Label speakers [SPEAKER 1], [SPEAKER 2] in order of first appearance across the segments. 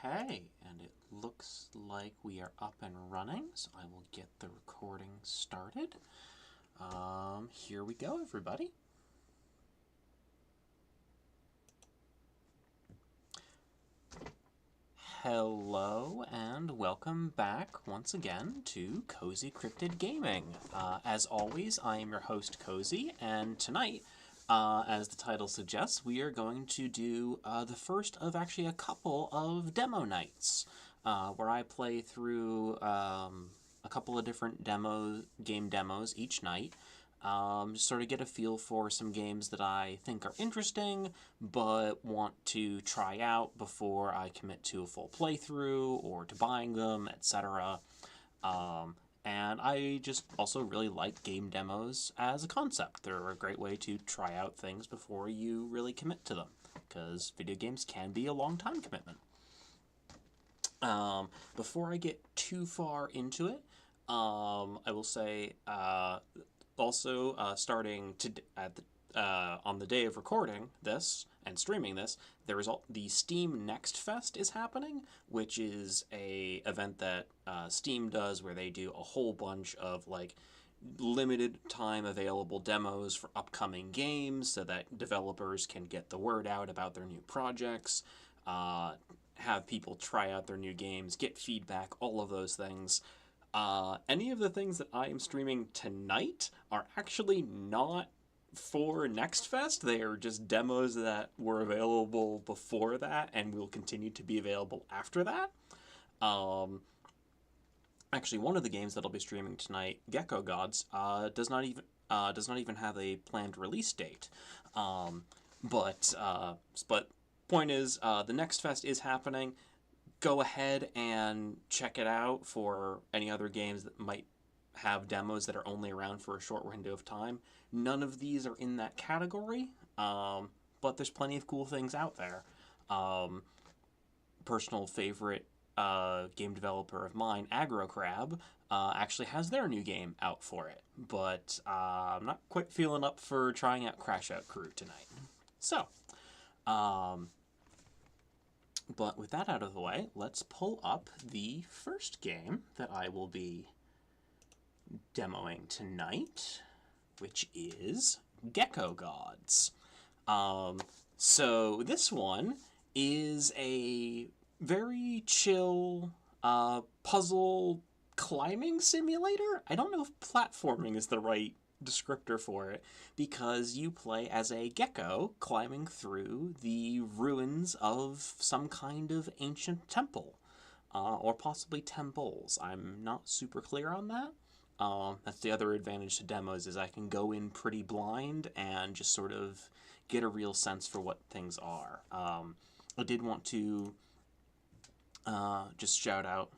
[SPEAKER 1] Okay, and it looks like we are up and running, so I will get the recording started. Here we go, everybody. Hello, and welcome back once again to Cozy Cryptid Gaming. As always, I am your host, Cozy, and tonight, as the title suggests, we are going to do the first of actually a couple of demo nights, where I play through a couple of different game demos each night. Just sort of get a feel for some games that I think are interesting, but want to try out before I commit to a full playthrough or to buying them, etc. And I just also really like game demos as a concept. They're a great way to try out things before you really commit to them, because video games can be a long time commitment. Before I get too far into it, I will say also starting to on the day of recording this and streaming this, there is the Steam Next Fest is happening, which is a event that Steam does where they do a whole bunch of like limited time available demos for upcoming games so that developers can get the word out about their new projects, have people try out their new games, get feedback, all of those things. Any of the things that I am streaming tonight are actually not for Next Fest. They are just demos that were available before that and will continue to be available after that. Actually, one of the games that I'll be streaming tonight, Gecko Gods, does not even have a planned release date. But point is, the Next Fest is happening. Go ahead and check it out for any other games that might have demos that are only around for a short window of time. None of these are in that category, but there's plenty of cool things out there. Personal favorite game developer of mine, AgroCrab, actually has their new game out for it, but I'm not quite feeling up for trying out Crash Out Crew tonight. So, but with that out of the way, let's pull up the first game that I will be demoing tonight, which is Gecko Gods. So this one is a very chill puzzle climbing simulator. I don't know if platforming is the right descriptor for it, because you play as a gecko climbing through the ruins of some kind of ancient temple, or possibly temples. I'm not super clear on that. That's the other advantage to demos, is I can go in pretty blind and just sort of get a real sense for what things are. I did want to just shout out,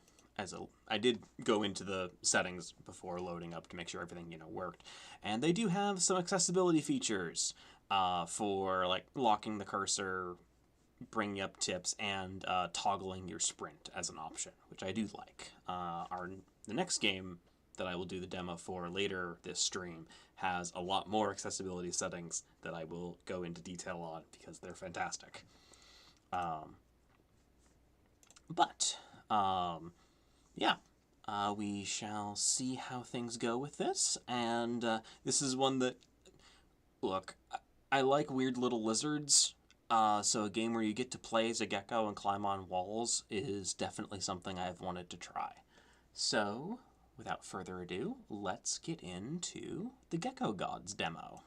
[SPEAKER 1] I did go into the settings before loading up to make sure everything, worked. And they do have some accessibility features for like locking the cursor, bringing up tips, and toggling your sprint as an option, which I do like. The next game that I will do the demo for later this stream has a lot more accessibility settings that I will go into detail on because they're fantastic. Yeah, we shall see how things go with this, and this is one that, look, I like weird little lizards, so a game where you get to play as a gecko and climb on walls is definitely something I've wanted to try. So, without further ado, let's get into the Gecko Gods demo.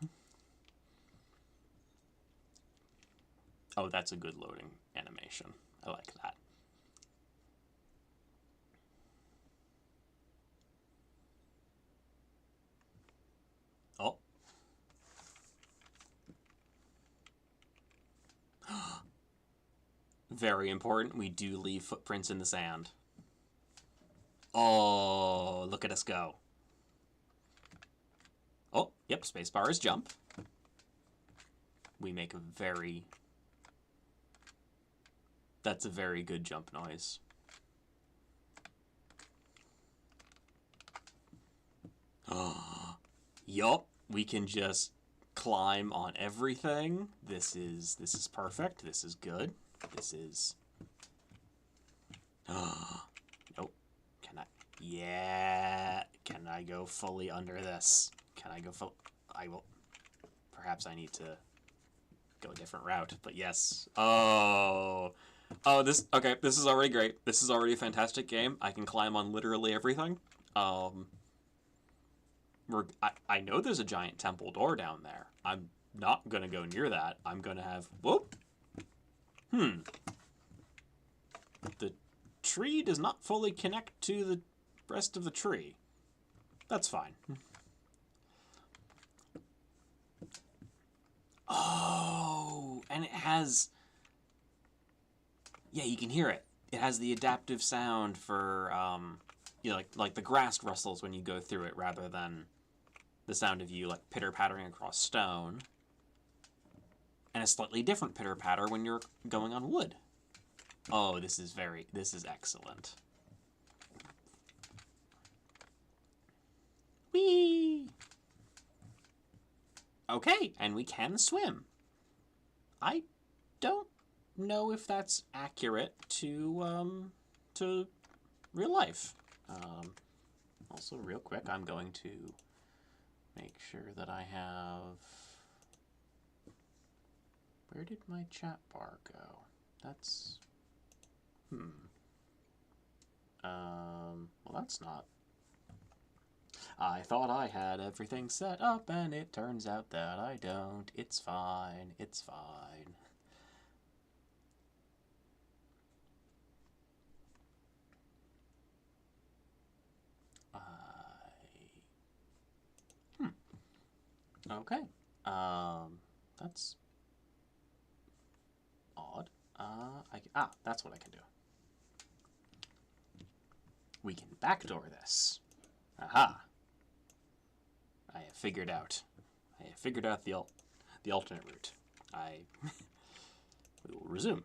[SPEAKER 1] Oh, that's a good loading animation. I like that. Oh. Very important, we do leave footprints in the sand. Oh, look at us go. Oh, yep, spacebar is jump. We make that's a very good jump noise. Oh, yup, we can just climb on everything. This is perfect. This is good. This is Nope. Can I? Yeah. Can I go fully under this? Can I go full? I will. Perhaps I need to go a different route, but yes. Oh. Oh, this. Okay, this is already great. This is already a fantastic game. I can climb on literally everything. Um. I know there's a giant temple door down there. I'm not gonna go near that. I'm gonna have. Whoop. The tree does not fully connect to the rest of the tree. That's fine. Oh, and it has... Yeah, you can hear it. It has the adaptive sound for, you know, like the grass rustles when you go through it rather than the sound of you, like, pitter-pattering across stone. And a slightly different pitter-patter when you're going on wood. Oh, this is excellent. Whee! Okay, and we can swim. I don't know if that's accurate to real life. Also, real quick, I'm going to make sure that I have... Where did my chat bar go? That's... Well, that's not... I thought I had everything set up, and it turns out that I don't. It's fine. It's fine. Okay. That's odd. That's what I can do. We can backdoor this. Aha. I have figured out the alternate route. We will resume.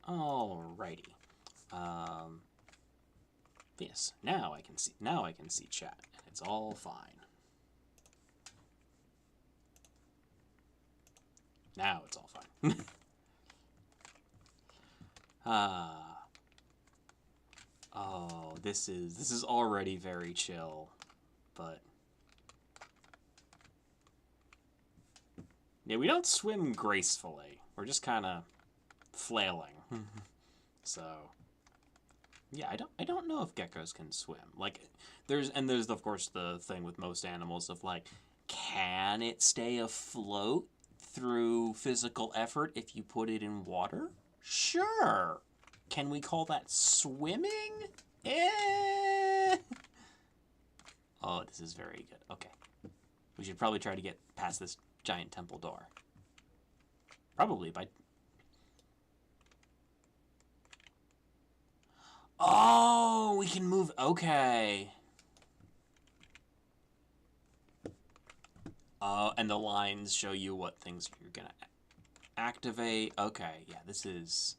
[SPEAKER 1] Alrighty. Yes. Now I can see chat. It's all fine. Now it's all fine. Oh, this is already very chill, but yeah, we don't swim gracefully. We're just kind of flailing. So yeah, I don't know if geckos can swim. Like there's of course the thing with most animals of like, can it stay afloat through physical effort if you put it in water? Sure. Can we call that swimming? Eh. Oh, this is very good. Okay. We should probably try to get past this giant temple door. Probably by... Oh, we can move... Okay. And the lines show you what things you're gonna activate. Okay, yeah, this is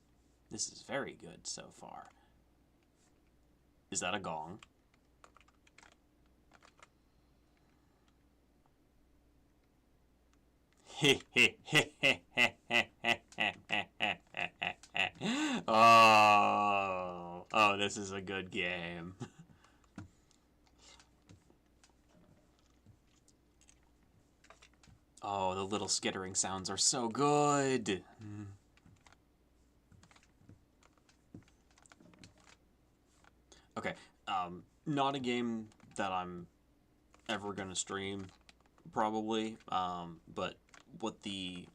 [SPEAKER 1] very good so far. Is that a gong? Oh, this is a good game. Oh, the little skittering sounds are so good. Okay, not a game that I'm ever gonna stream, probably. But what the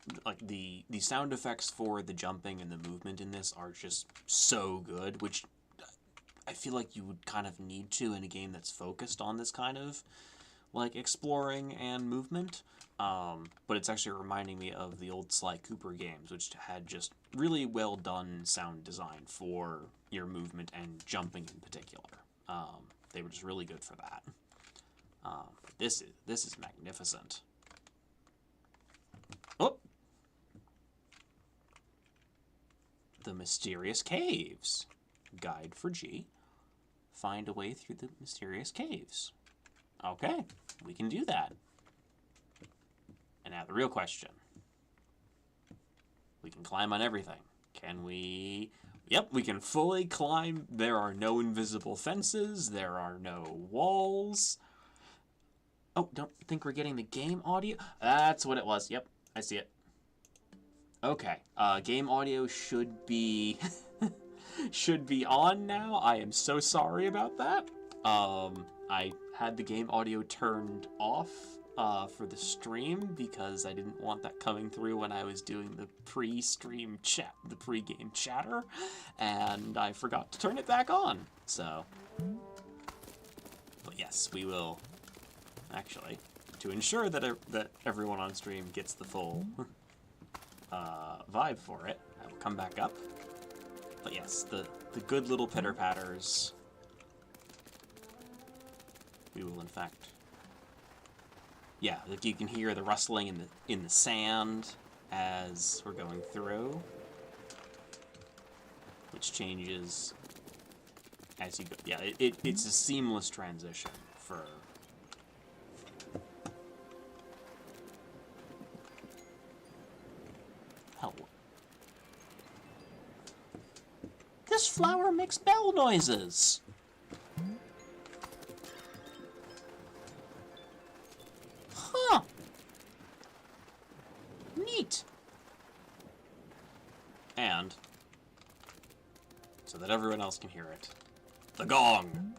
[SPEAKER 1] sound effects for the jumping and the movement in this are just so good, which I feel like you would kind of need to in a game that's focused on this kind of like exploring and movement. But it's actually reminding me of the old Sly Cooper games, which had just really well done sound design for your movement and jumping in particular. They were just really good for that. This is magnificent. Oh, the mysterious caves. Guide for G. Find a way through the mysterious caves. Okay, we can do that. the real question. We can climb on everything. Can we... Yep, we can fully climb. There are no invisible fences. There are no walls. Oh, don't think we're getting the game audio? That's what it was. Yep, I see it. Okay, game audio should be... should be on now. I am so sorry about that. I had the game audio turned off for the stream because I didn't want that coming through when I was doing the pre-stream chat, the pre-game chatter, and I forgot to turn it back on. So, but yes, we will actually, to ensure that that everyone on stream gets the full vibe for it, I will come back up. But yes, the good little pitter-patters, we will in fact... Yeah, like you can hear the rustling in the sand as we're going through, which changes as you go. Yeah, it's a seamless transition for... Hell. This flower makes bell noises! Huh! Neat! And, so that everyone else can hear it, the gong!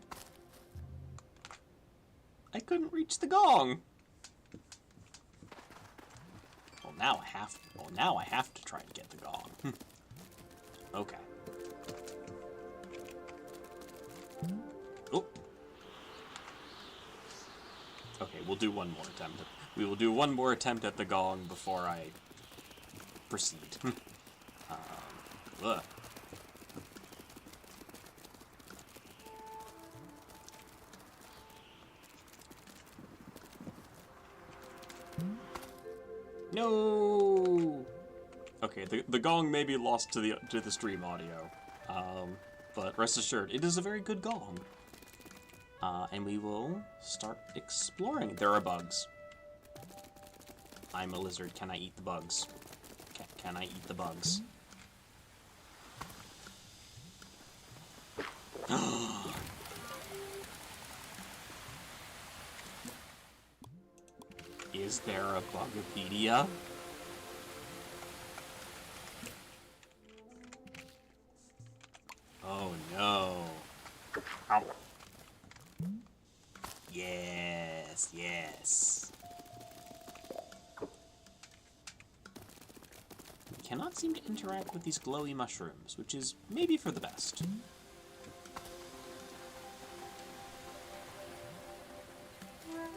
[SPEAKER 1] I couldn't reach the gong! Well, now I have to try to get the gong. Okay. Oh. Okay, we'll do one more attempt. We will do one more attempt at the gong before I proceed. Ugh. No. Okay, the gong may be lost to the stream audio, but rest assured, it is a very good gong. And we will start exploring. There are bugs. I'm a lizard. Can I eat the bugs? Can I eat the bugs? Is there a Bugopedia? Oh no. Ow. Yes, yes. Cannot seem to interact with these glowy mushrooms, which is maybe for the best.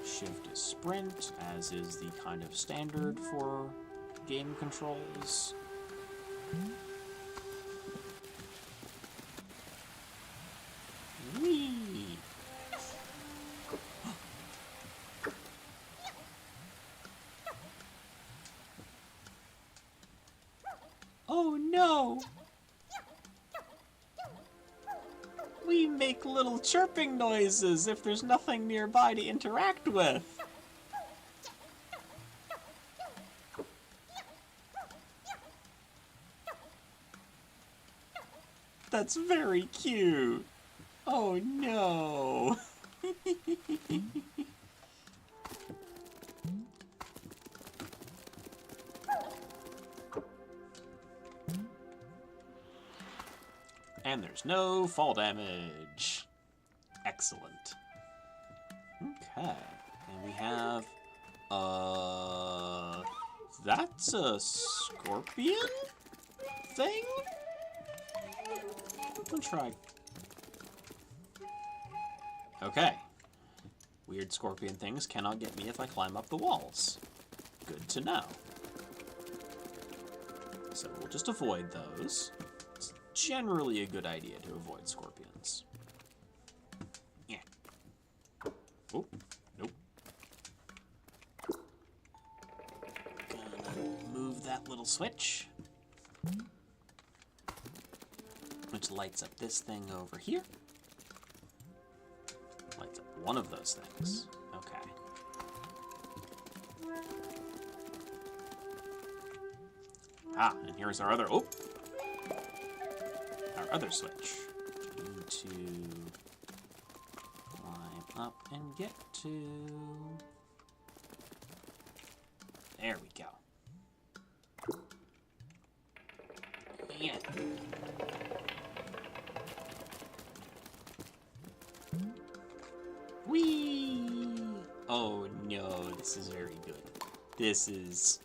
[SPEAKER 1] Shift is sprint, as is the kind of standard for game controls. Whee! Oh no! We make little chirping noises if there's nothing nearby to interact with. That's very cute. Oh no. And there's no fall damage. Excellent. Okay. And we have, that's a scorpion thing? I'll try. Okay. Weird scorpion things cannot get me if I climb up the walls. Good to know. So we'll just avoid those. It's generally a good idea to avoid scorpions. Yeah. Oh, nope. Gonna move that little switch, which lights up this thing over here. Lights up one of those things. Okay. Ah, and here's our other... Oh! Our other switch. Need to climb up and get to... There we go. Yeah. Whee! Oh no, this is very good. This is...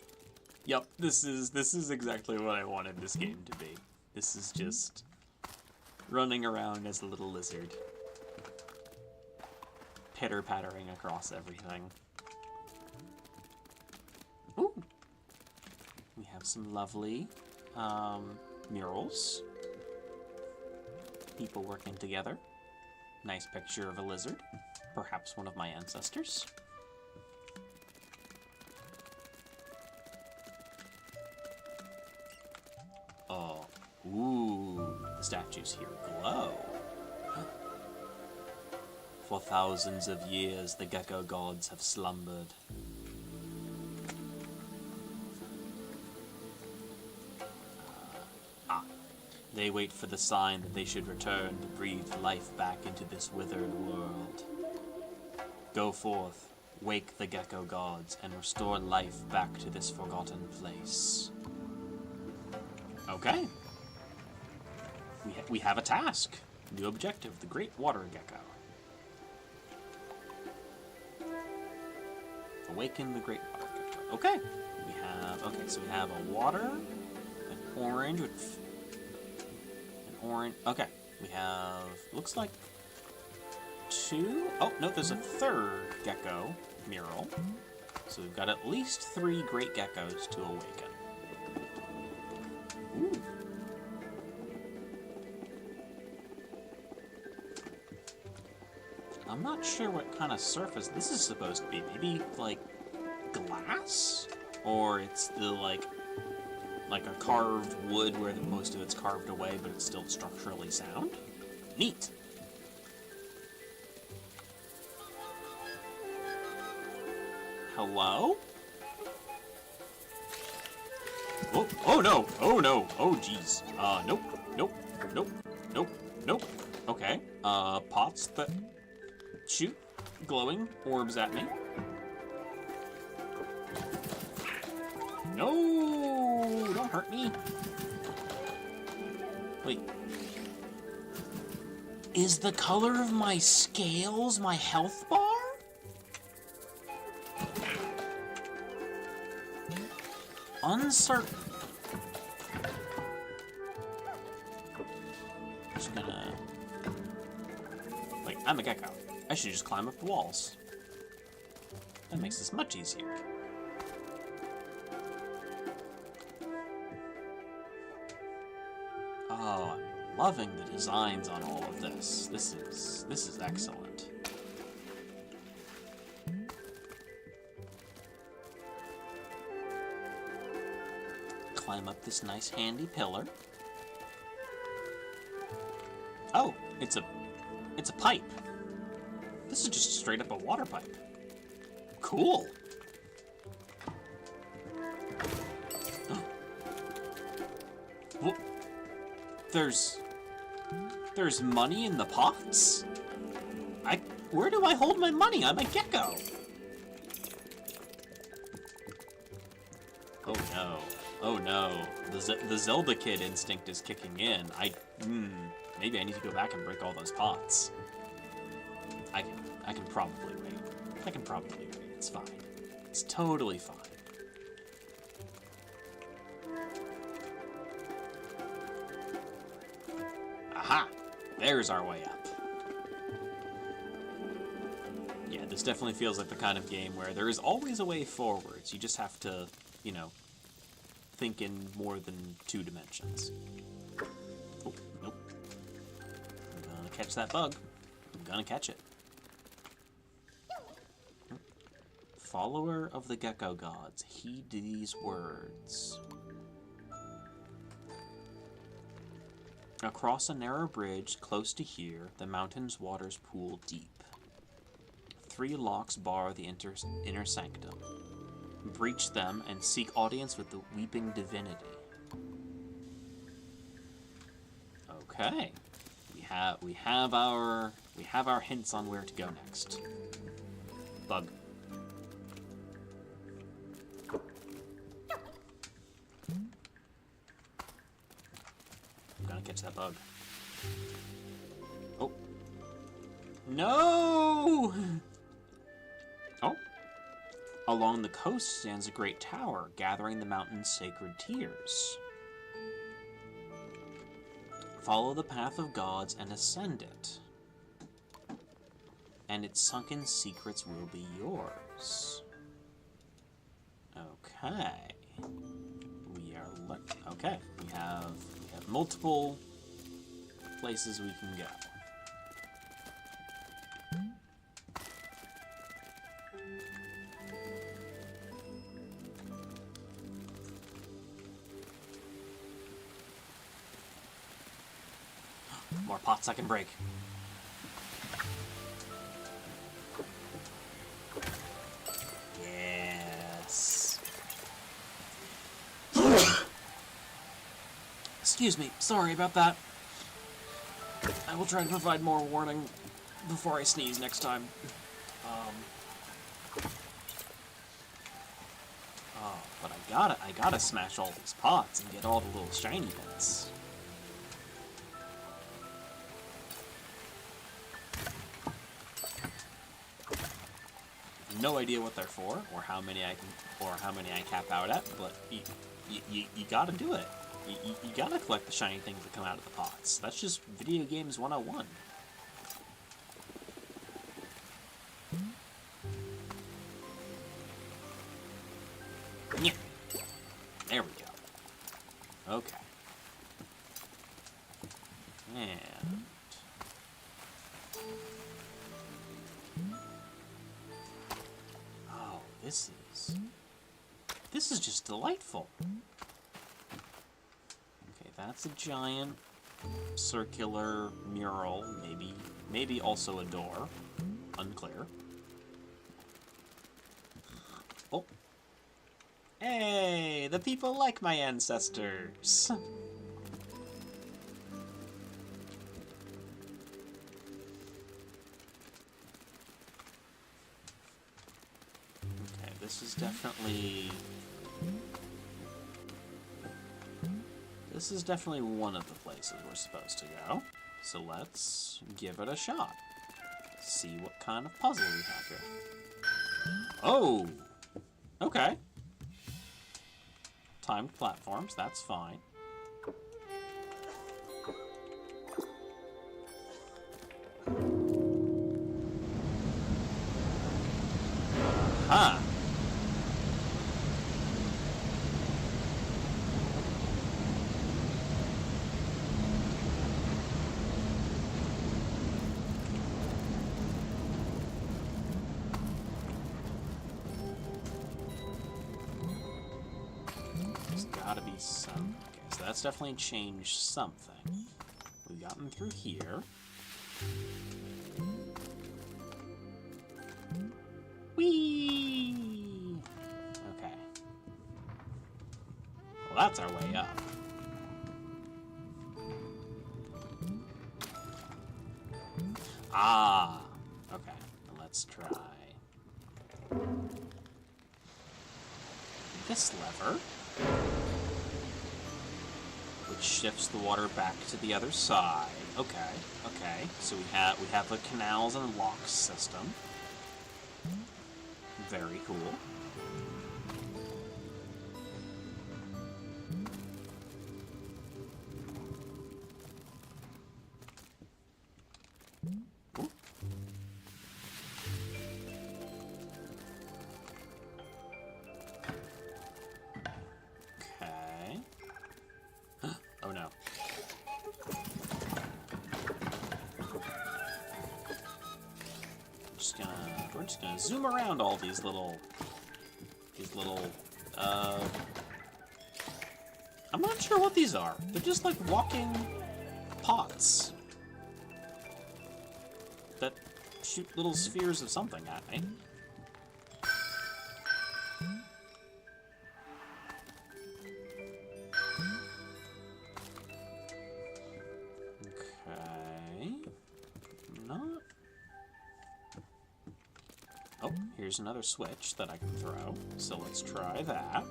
[SPEAKER 1] Yep, this is exactly what I wanted this game to be. This is just running around as a little lizard. Pitter-pattering across everything. Ooh! We have some lovely murals. People working together. Nice picture of a lizard. Perhaps one of my ancestors. Oh, ooh, the statues here glow. For thousands of years, the Gecko Gods have slumbered. They wait for the sign that they should return to breathe life back into this withered world. Go forth, wake the Gecko Gods, and restore life back to this forgotten place. Okay. We have a task. New objective, the Great Water Gecko. Awaken the Great Water Gecko. Okay. So we have a water, an orange with... Orange. Okay, we have, looks like 2. Oh, no, there's a 3rd gecko mural. So we've got at least 3 great geckos to awaken. Ooh. I'm not sure what kind of surface this is supposed to be. Maybe, like, glass? Or it's the, like a carved wood where most of it's carved away, but it's still structurally sound? Neat. Hello? Oh, oh no! Oh no! Oh jeez. Nope. Nope. Nope. Nope. Nope. Okay. Pots that shoot glowing orbs at me. No! Don't hurt me. Wait. Is the color of my scales my health bar? Uncertain. Just gonna... Wait, I'm a gecko. I should just climb up the walls. That makes this much easier. Oh, I'm loving the designs on all of this. This is excellent. Climb up this nice handy pillar. Oh, it's a pipe. This is just straight up a water pipe. Cool. Well, there's money in the pots? Where do I hold my money? I'm a gecko. Oh no. Oh no. The Zelda kid instinct is kicking in. Maybe I need to go back and break all those pots. I can probably wait. I can probably wait. It's fine. It's totally fine. Aha! There's our way up. Yeah, this definitely feels like the kind of game where there is always a way forwards. You just have to, you know, think in more than 2 dimensions. Oh, nope. I'm gonna catch that bug. I'm gonna catch it. Follower of the Gecko Gods, heed these words. Across a narrow bridge close to here, the mountain's waters pool deep. 3 locks bar the inner sanctum. Breach them and seek audience with the weeping divinity. Okay. We have our hints on where to go next. Bug. I'm gonna catch that bug. Oh. No! Oh. Along the coast stands a great tower, gathering the mountain's sacred tears. Follow the path of gods and ascend it, and its sunken secrets will be yours. Okay. Okay. We have multiple places we can go. More pots I can break. Yes. Excuse me, sorry about that. I will try to provide more warning before I sneeze next time. Oh, but I gotta smash all these pots and get all the little shiny bits. No idea what they're for, or how many I cap out at, but you gotta do it. You gotta collect the shiny things that come out of the pots. That's just video games 101. Yeah. There we go. Okay. And oh, this is just delightful. Okay, that's a giant circular mural, maybe also a door. Unclear. Oh. Hey, the people like my ancestors. Okay, this is definitely one of the places we're supposed to go. So let's give it a shot. See what kind of puzzle we have here. Oh! Okay. Timed platforms, that's fine. Huh. There's gotta be some... Okay, so that's definitely changed something. We've gotten through here. Whee! Okay. Well, that's our way up. Ah! Okay, let's try this lever, which shifts the water back to the other side. Okay, okay. So we have a canals and locks system. Very cool. Ooh. Okay. Oh no. We're just gonna zoom around all these little, I'm not sure what these are. They're just like walking pots that shoot little spheres of something at me. here's another switch that I can throw. So let's try that.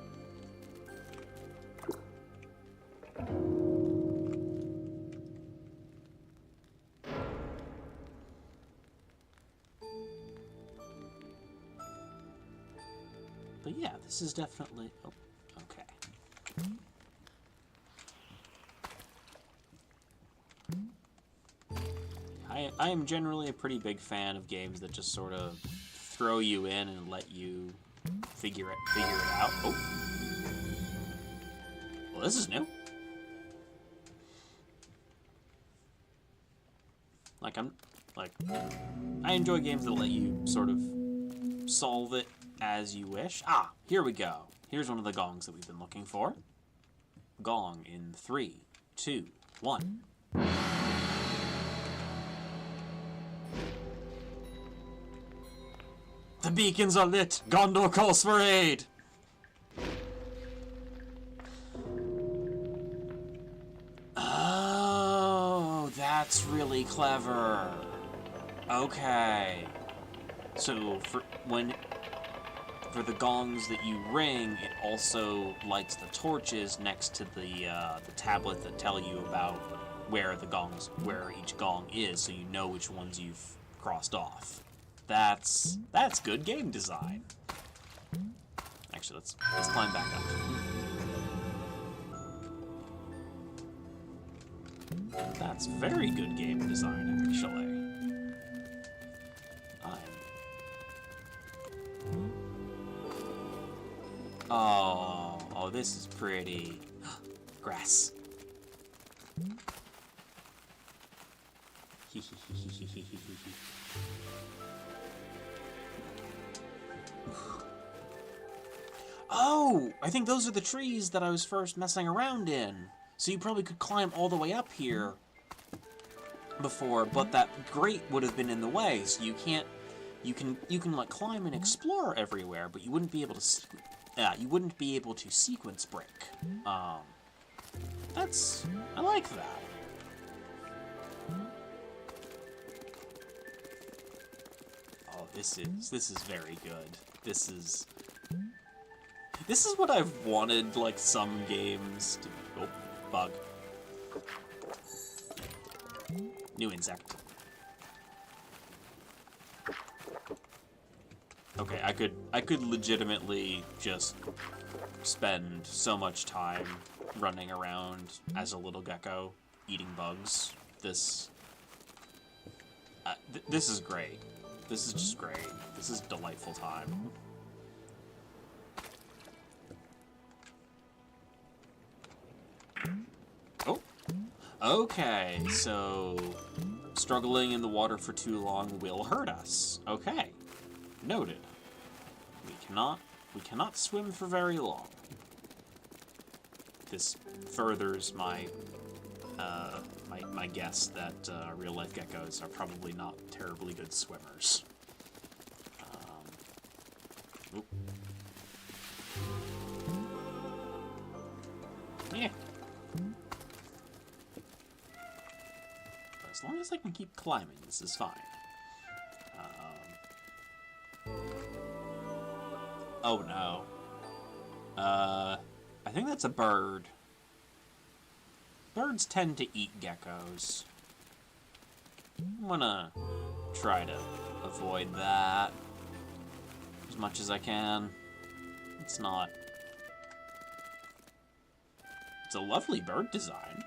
[SPEAKER 1] But yeah, this is definitely... Oh, okay. I am generally a pretty big fan of games that just sort of throw you in and let you figure it out. Oh. Well, this is new. I enjoy games that let you sort of solve it as you wish. Ah, here we go. Here's one of the gongs that we've been looking for. Gong in 3, 2, 1. The beacons are lit! Gondor calls for aid! Oh, that's really clever. Okay. So, for the gongs that you ring, it also lights the torches next to the tablet that tell you about where each gong is, so you know which ones you've crossed off. That's good game design. Actually, let's climb back up. That's very good game design, actually. Oh, this is pretty. Grass. Oh, I think those are the trees that I was first messing around in. So you probably could climb all the way up here before, but that grate would have been in the way, so you can't. You can like climb and explore everywhere, but you wouldn't be able to. You wouldn't be able to sequence break. I like that. Oh, this is very good. This is what I've wanted, like, some games to... Oh, bug. New insect. Okay, I could legitimately just spend so much time running around as a little gecko, eating bugs. This is great. This is just great. This is a delightful time. Oh. Okay, so struggling in the water for too long will hurt us. Okay. Noted. We cannot swim for very long. This furthers my my guess that real-life geckos are probably not terribly good swimmers. Oop. Yeah. But as long as I can keep climbing, this is fine. Oh no. I think that's a bird. Birds tend to eat geckos. I'm gonna try to avoid that as much as I can. It's not... It's a lovely bird design.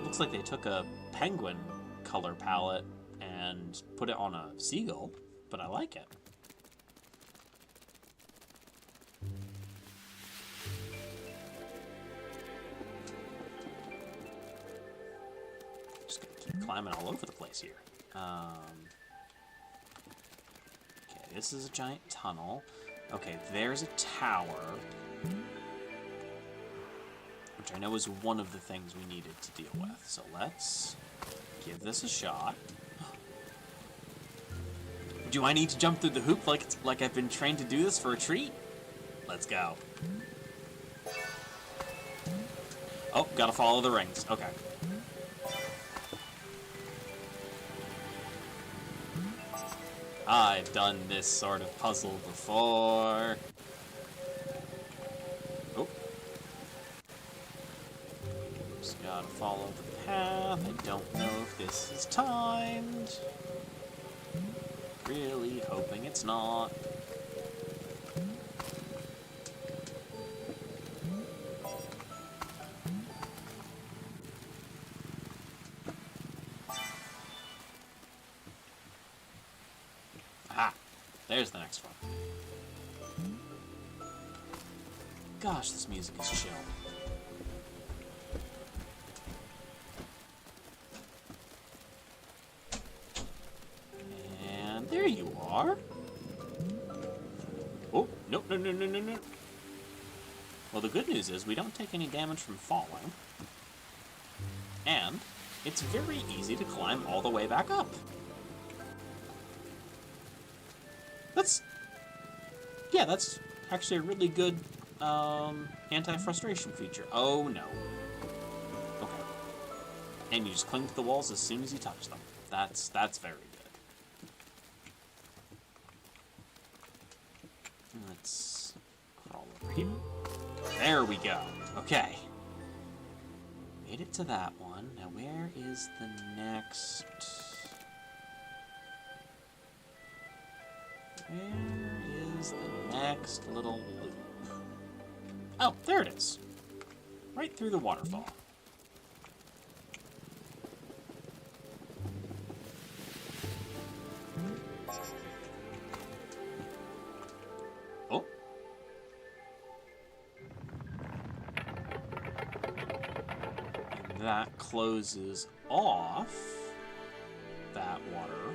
[SPEAKER 1] Looks like they took a penguin color palette and put it on a seagull, but I like it. Climbing all over the place here. Okay, this is a giant tunnel. Okay, there's a tower, which I know is one of the things we needed to deal with. So let's give this a shot. Do I need to jump through the hoop like I've been trained to do this for a treat? Let's go. Oh, gotta follow the rings. Okay. I've done this sort of puzzle before. Oh. Just gotta follow the path. I don't know if this is timed. Really hoping it's not. Aha! There's the next one. Gosh, this music is chill. And there you are. Oh, no, no, no, no, no, no. Well, the good news is we don't take any damage from falling. And it's very easy to climb all the way back up. That's actually a really good anti-frustration feature. Oh no. Okay. And you just cling to the walls as soon as you touch them. That's very good. Let's crawl over here. There we go. Okay. Made it to that one. Now where is the next... Where is the next little loop? Oh, there it is. Right through the waterfall. Oh. And that closes off that water,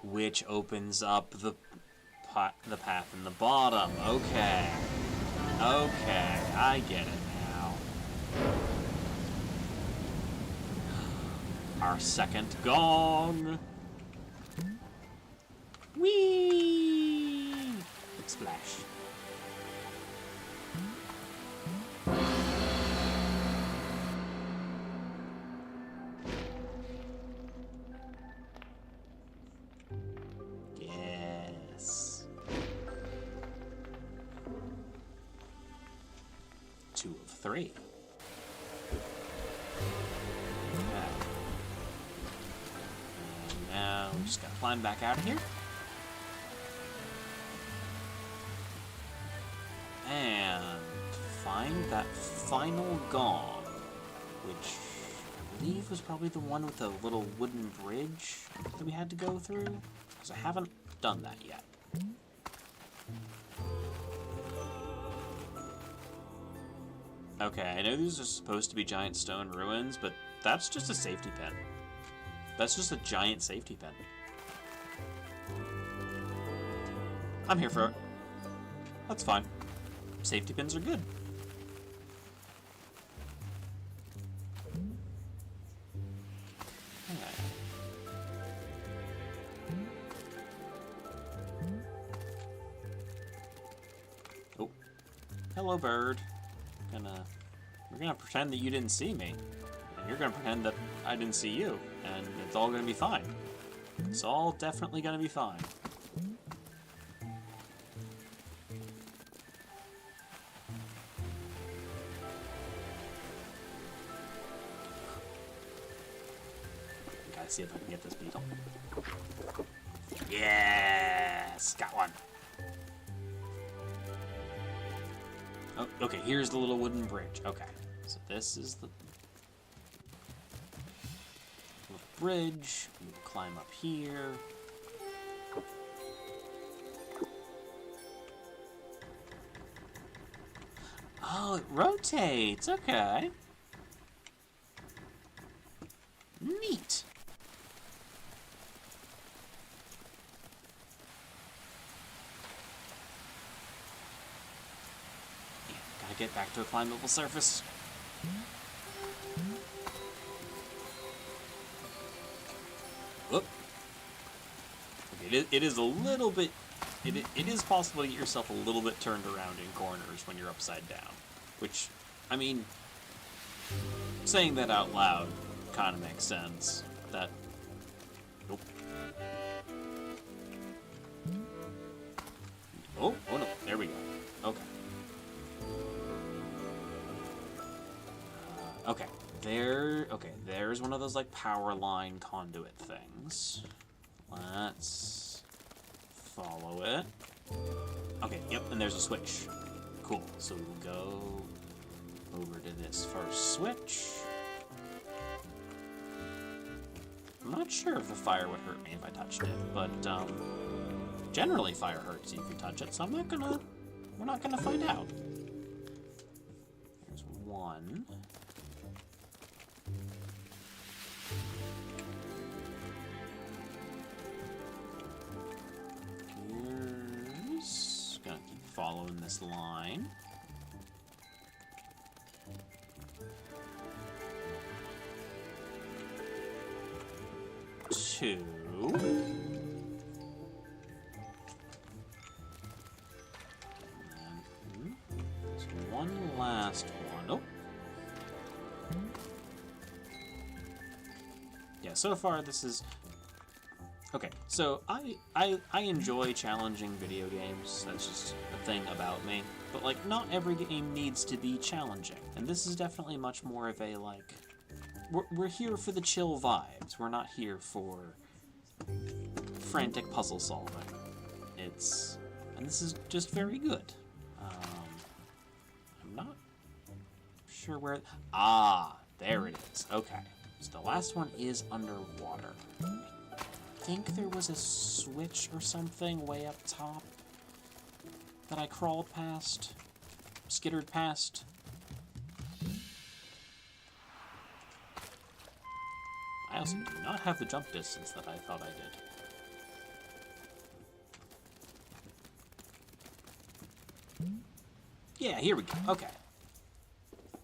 [SPEAKER 1] which opens up the path in the bottom. Okay. Okay, I get it now. Our second gong. Whee! Splash. Two of three. Okay. And now we just gotta climb back out of here. And find that final gong, which I believe was probably the one with the little wooden bridge that we had to go through, because I haven't done that yet. Okay, I know these are supposed to be giant stone ruins, but that's just a safety pin. That's just a giant safety pin. I'm here for it. That's fine. Safety pins are good. Okay. Oh. Hello, bird. We're gonna pretend that you didn't see me, and you're gonna pretend that I didn't see you, and it's all gonna be fine. It's all definitely gonna be fine. Gotta see if I can get this beetle. Yes! Got one! Oh, okay, here's the little wooden bridge. Okay, so this is the little bridge. We will climb up here. Oh, it rotates. Okay. Neat. Get back to a climbable surface. Whoop. Okay, it is a little bit... It is possible to get yourself a little bit turned around in corners when you're upside down. Which, I mean, saying that out loud kind of makes sense. That Nope. Oh, oh no. There we go. Okay. Okay. There's one of those, like, power line conduit things. Let's follow it. Okay, yep, and there's a switch. Cool. So we'll go over to this first switch. I'm not sure if the fire would hurt me if I touched it, but, generally fire hurts you if you touch it, so we're not gonna find out. There's one. Here's... Gonna keep following this line. Two. And there's one last one. Oh. Yeah, so far this is... Okay, so I enjoy challenging video games. That's just a thing about me. But, like, not every game needs to be challenging. And this is definitely much more of a, like... We're here for the chill vibes. We're not here for frantic puzzle solving. And this is just very good. I'm not sure where... Ah, there it is. Okay. So the last one is underwater. I think there was a switch or something way up top that I crawled past, skittered past. I also do not have the jump distance that I thought I did. Yeah, here we go. Okay.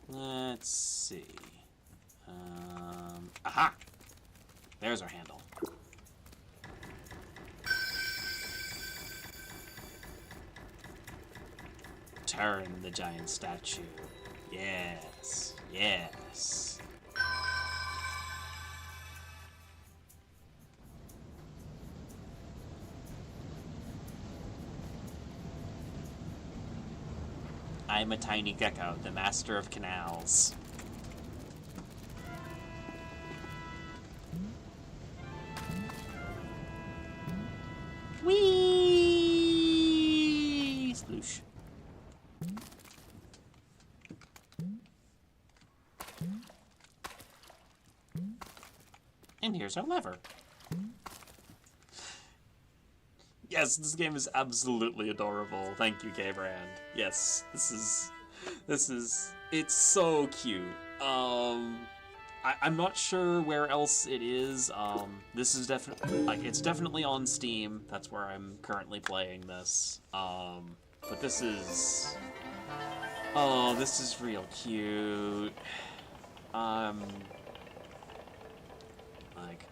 [SPEAKER 1] Let's see. Aha! There's our handle. Turn the giant statue. Yes. Yes. I'm a tiny gecko, the master of canals. Whee! Sploosh. And here's our lever. Yes, this game is absolutely adorable. Thank you, K-Brand. Yes, this is, it's so cute. I'm not sure where else it is. This is definitely, like, it's definitely on Steam. That's where I'm currently playing this. But this is, oh, this is real cute. Like,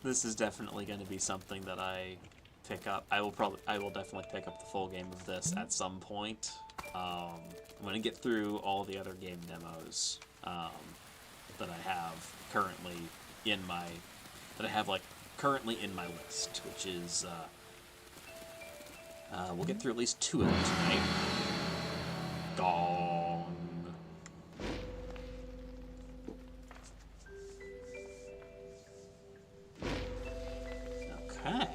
[SPEAKER 1] this is definitely going to be something that I pick up. I will definitely pick up the full game of this at some point. I'm going to get through all the other game demos that I have currently in my list, which is we'll get through at least 2 of them tonight. Gong. Okay.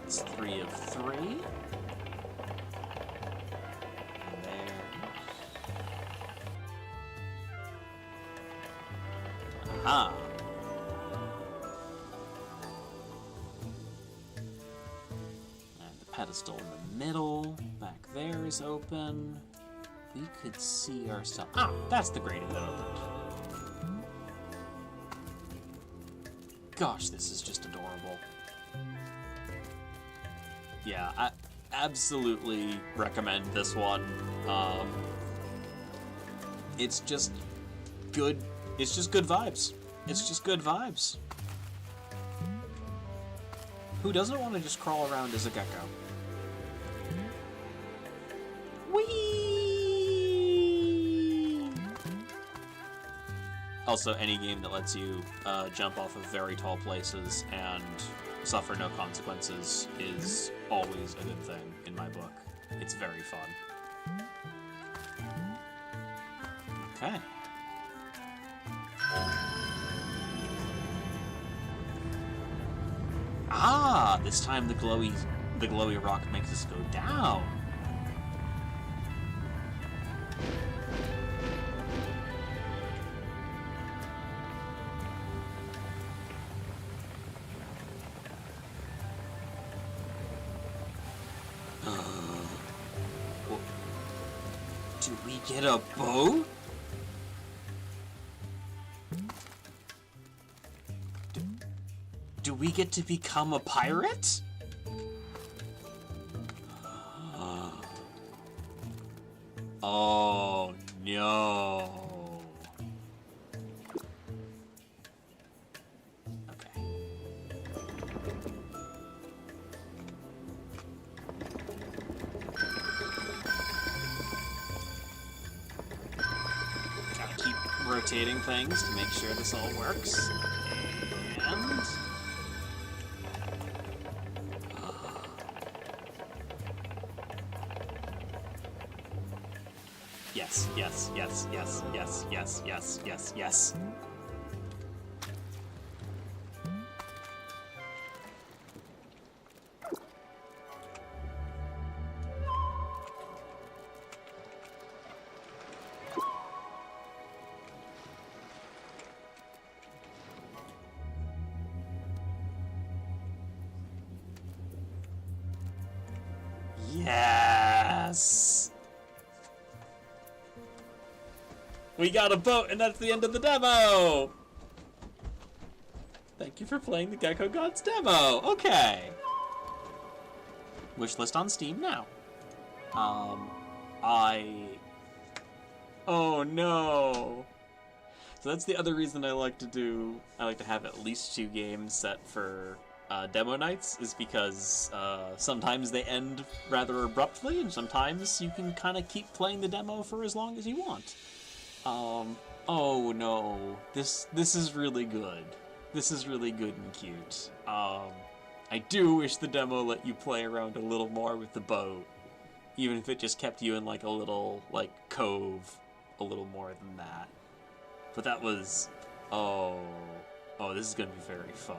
[SPEAKER 1] That's 3 of 3. And there's... Aha! And the pedestal in the middle, back there is open. We could see ourselves. Ah, that's the grating that opened. Gosh, this is just adorable. Yeah, I absolutely recommend this one. It's just good. It's just good vibes. It's just good vibes. Who doesn't want to just crawl around as a gecko? Whee! Also, any game that lets you jump off of very tall places and suffer no consequences is always a good thing in my book. It's very fun. Okay. Ah, this time the glowy rock makes us go down. Do we get a boat? Do we get to become a pirate? Oh no. Okay. Gotta keep rotating things to make sure this all works. And... Yes, yes, yes, yes, yes, yes, yes, yes, yes. Yes! We got a boat, and that's the end of the demo! Thank you for playing the Gecko Gods demo. Okay. Wishlist on Steam now. Oh no! So that's the other reason I like to have at least 2 games set for demo nights, is because sometimes they end rather abruptly, and sometimes you can kind of keep playing the demo for as long as you want. Oh no, this is really good. This is really good and cute. I do wish the demo let you play around a little more with the boat, even if it just kept you in like a little like cove, a little more than that. But that was, oh, this is gonna be very fun.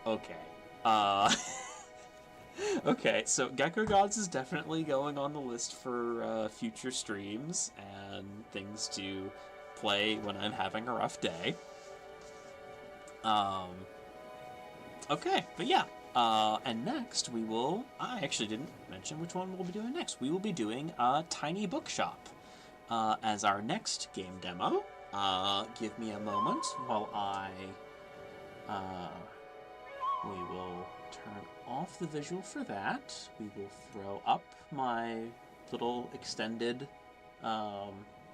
[SPEAKER 1] Okay. Okay, so Gecko Gods is definitely going on the list for future streams and things to play when I'm having a rough day. Okay, but yeah. And next we will... I actually didn't mention which one we'll be doing next. We will be doing Tiny Bookshop as our next game demo. Give me a moment while we will turn off the visual for that. We will throw up my little extended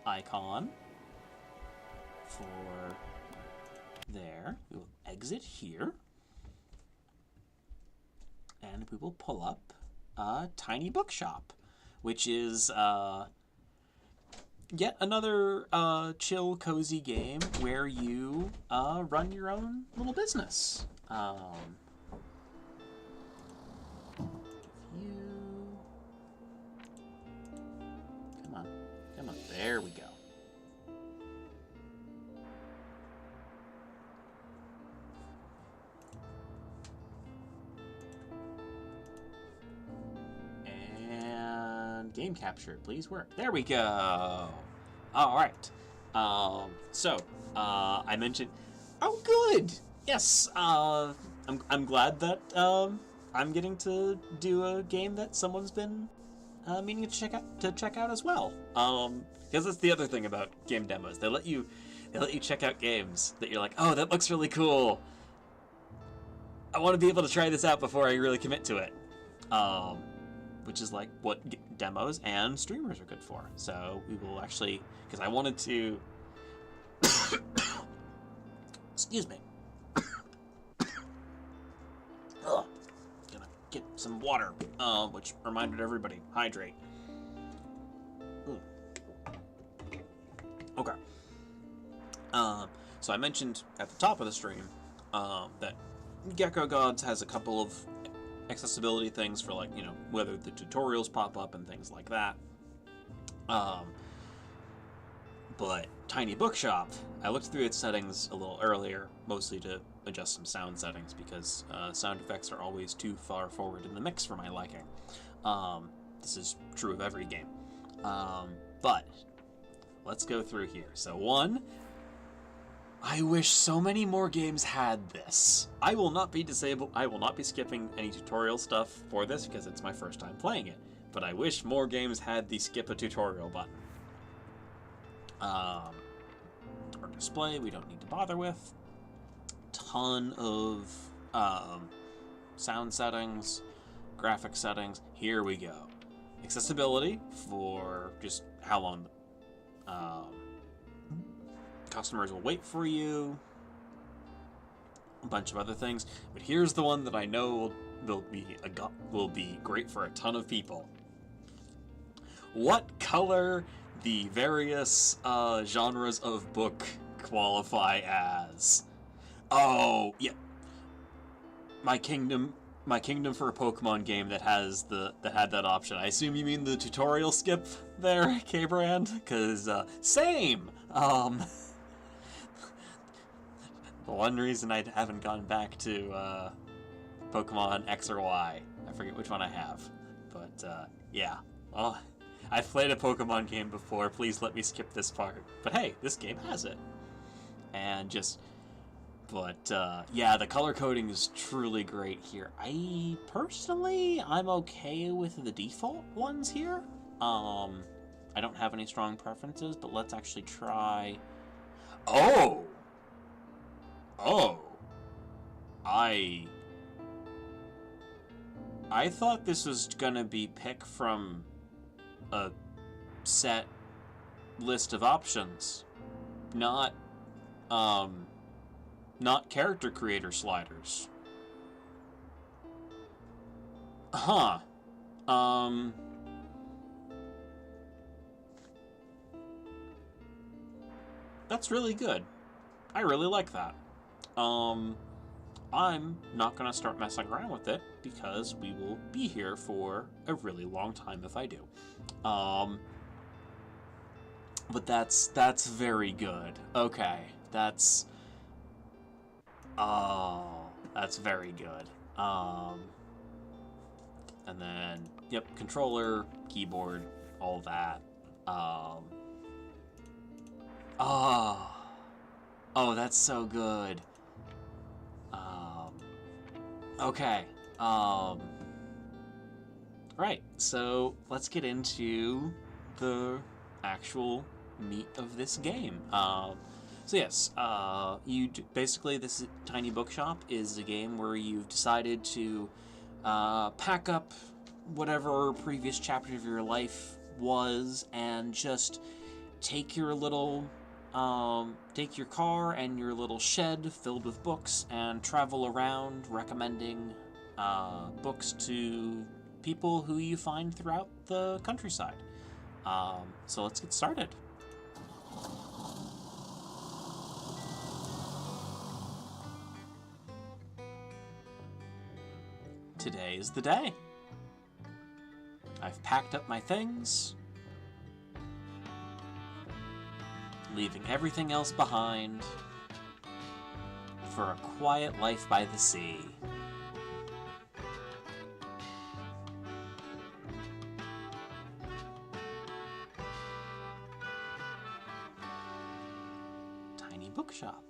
[SPEAKER 1] icon for there. We will exit here. And we will pull up Tiny Bookshop, which is yet another chill, cozy game where you run your own little business. Come on, there we go. And game capture, please work. There we go. All right. So I mentioned. Oh, good. Yes. I'm glad that I'm getting to do a game that someone's been meaning to check out as well. Because that's the other thing about game demos. They let you check out games that you're like, oh, that looks really cool. I want to be able to try this out before I really commit to it. Which is like what demos and streamers are good for. So we will actually, because I wanted to, excuse me. Ugh. Gonna get some water, which reminded everybody, hydrate. So I mentioned at the top of the stream that Gecko Gods has a couple of accessibility things for, like, whether the tutorials pop up and things like that. But Tiny Bookshop, I looked through its settings a little earlier, mostly to adjust some sound settings, because sound effects are always too far forward in the mix for my liking. This is true of every game. But let's go through here. So 1, I wish so many more games had this. I will not be skipping any tutorial stuff for this because it's my first time playing it. But I wish more games had the skip a tutorial button. Our display, we don't need to bother with. Ton of sound settings, graphic settings. Here we go. Accessibility for just how long customers will wait for you. A bunch of other things, but here's the one that I know will be great for a ton of people. What color the various genres of book qualify as? Oh, yeah. My Kingdom for a Pokemon game that had that option. I assume you mean the tutorial skip there, K-Brand? Because, same! The one reason I haven't gone back to Pokemon X or Y, I forget which one I have, but yeah. Well, I've played a Pokemon game before, please let me skip this part. But hey, this game has it. And yeah, the color coding is truly great here. I'm okay with the default ones here. I don't have any strong preferences, but let's actually try... Oh! I thought this was gonna be pick from a set list of options, not character creator sliders. Huh. That's really good. I really like that. I'm not going to start messing around with it because we will be here for a really long time if I do. But that's very good. Okay, that's very good. And then, yep, controller, keyboard, all that. Oh, that's so good. Okay. Right, so let's get into the actual meat of this game. So yes, basically this Tiny Bookshop is a game where you've decided to pack up whatever previous chapter of your life was and just take your car and your little shed filled with books and travel around recommending books to people who you find throughout the countryside. So let's get started. Today is the day. I've packed up my things, leaving everything else behind for a quiet life by the sea. Tiny Bookshop.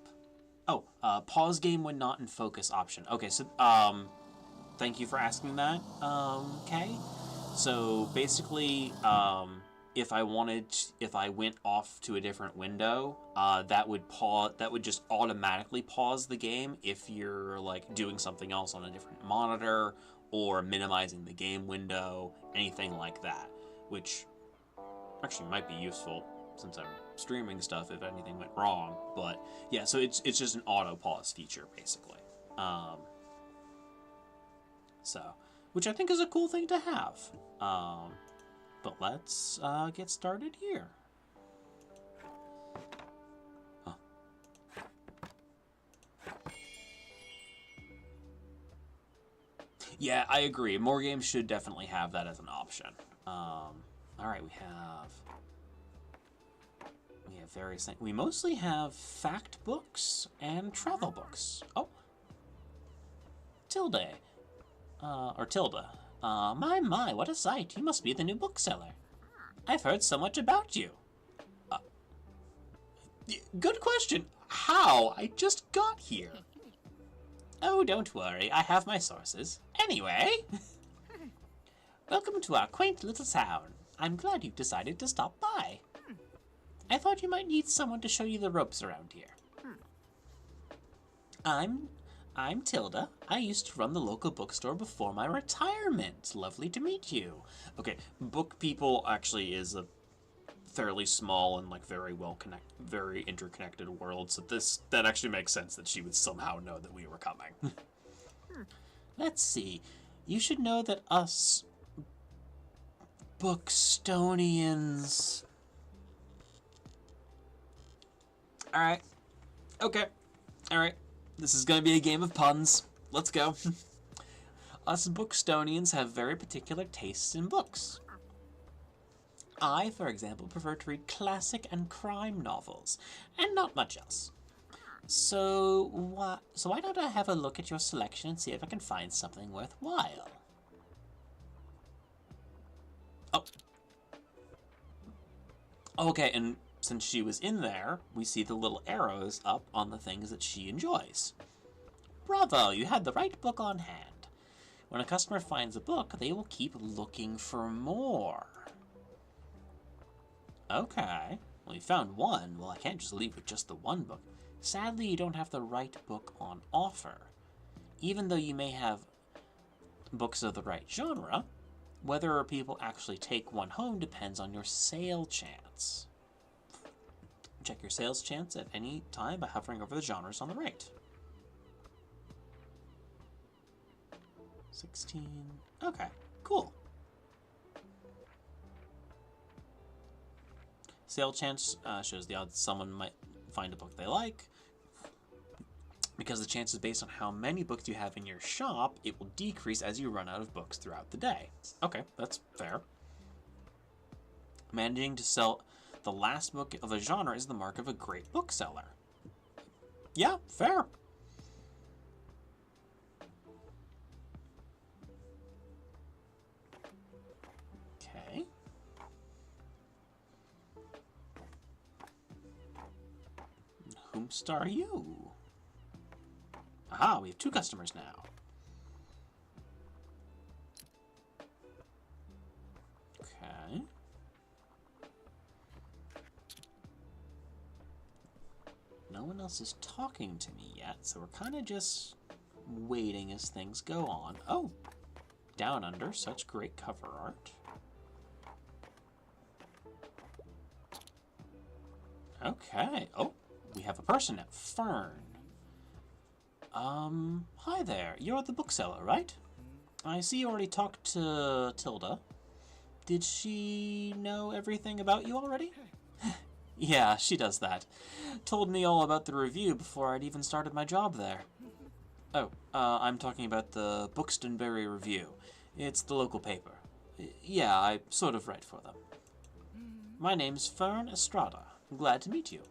[SPEAKER 1] Oh, pause game when not in focus option. Okay, so, thank you for asking that, Kay. So, basically, if I went off to a different window, that would just automatically pause the game if you're, like, doing something else on a different monitor, or minimizing the game window, anything like that, which actually might be useful since I'm streaming stuff if anything went wrong. But yeah, so it's just an auto pause feature basically. So, which I think is a cool thing to have. But let's get started here. Huh. Yeah, I agree. More games should definitely have that as an option. All right, we have various things. We mostly have fact books and travel books. Oh, Tilde. Or Tilda. My, what a sight. You must be the new bookseller. I've heard so much about you. Uh, Good question. How? I just got here. Oh, don't worry. I have my sources. Anyway, welcome to our quaint little town. I'm glad you've decided to stop by. I thought you might need someone to show you the ropes around here. I'm Tilda. I used to run the local bookstore before my retirement. Lovely to meet you. Okay, Book People actually is a fairly small and like very interconnected world, so that actually makes sense that she would somehow know that we were coming. Let's see. You should know that us Bookstonians. Alright. Okay. Alright. This is gonna be a game of puns. Let's go. Us Bookstonians have very particular tastes in books. I, for example, prefer to read classic and crime novels, and not much else. So why don't I have a look at your selection and see if I can find something worthwhile? Oh. Okay, and since she was in there, we see the little arrows up on the things that she enjoys. Bravo, you had the right book on hand. When a customer finds a book, they will keep looking for more. Okay, well, you found one. Well, I can't just leave with just the one book. Sadly, you don't have the right book on offer. Even though you may have books of the right genre, whether people actually take one home depends on your sale chance. Check your sales chance at any time by hovering over the genres on the right. 16. Okay, cool. Sale chance shows the odds someone might find a book they like. Because the chance is based on how many books you have in your shop, it will decrease as you run out of books throughout the day. Okay, that's fair. Managing to sell the last book of a genre is the mark of a great bookseller. Yeah, fair. Okay. Whomst are you? Aha, we have 2 customers now. Okay. No one else is talking to me yet, so we're kind of just waiting as things go on. Oh, Down Under, such great cover art. Okay. Oh, we have a person now. Fern. Hi there. You're the bookseller, right? I see you already talked to Tilda. Did she know everything about you already? Yeah, she does that. Told me all about the review before I'd even started my job there. Oh, I'm talking about the Buxtonbury Review. It's the local paper. Yeah, I sort of write for them. My name's Fern Estrada. Glad to meet you.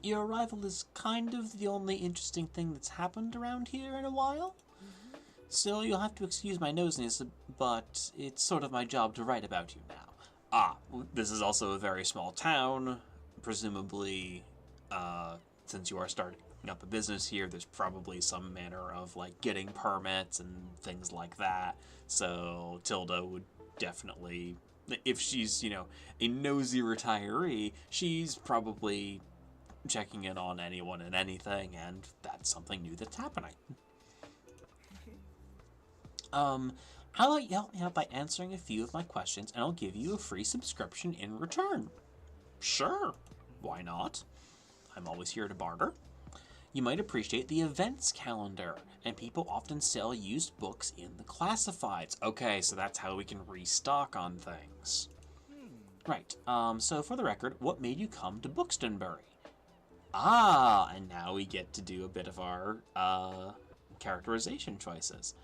[SPEAKER 1] Your arrival is kind of the only interesting thing that's happened around here in a while. Still, you'll have to excuse my nosiness, but it's sort of my job to write about you now. Ah, this is also a very small town. Presumably, since you are starting up a business here, there's probably some manner of, like, getting permits and things like that. So Tilda would definitely, if she's, a nosy retiree, she's probably checking in on anyone and anything, and that's something new that's happening. How about you help me out by answering a few of my questions, and I'll give you a free subscription in return? Sure, why not? I'm always here to barter. You might appreciate the events calendar, and people often sell used books in the classifieds. Okay, so that's how we can restock on things. Right, so for the record, what made you come to Buxtonbury? Ah, and now we get to do a bit of our, characterization choices.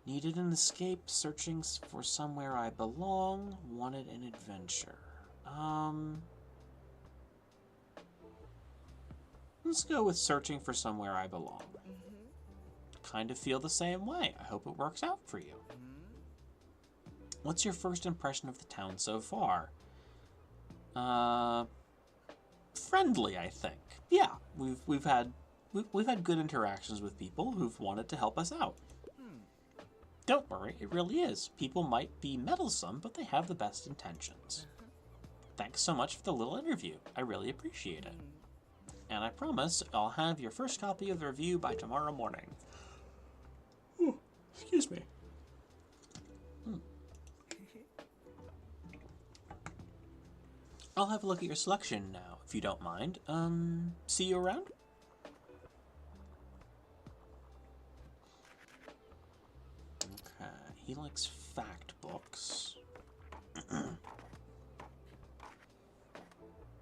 [SPEAKER 1] Needed an escape, searching for somewhere I belong, wanted an adventure. Let's go with searching for somewhere I belong. Kind of feel the same way. I hope it works out for you. What's your first impression of the town so far? Friendly, I think. Yeah, we've had good interactions with people who've wanted to help us out. Don't worry, it really is. People might be meddlesome, but they have the best intentions. Thanks so much for the little interview. I really appreciate it. And I promise I'll have your first copy of the review by tomorrow morning. Ooh, excuse me. I'll have a look at your selection now, if you don't mind. See you around? Okay, he likes fact books.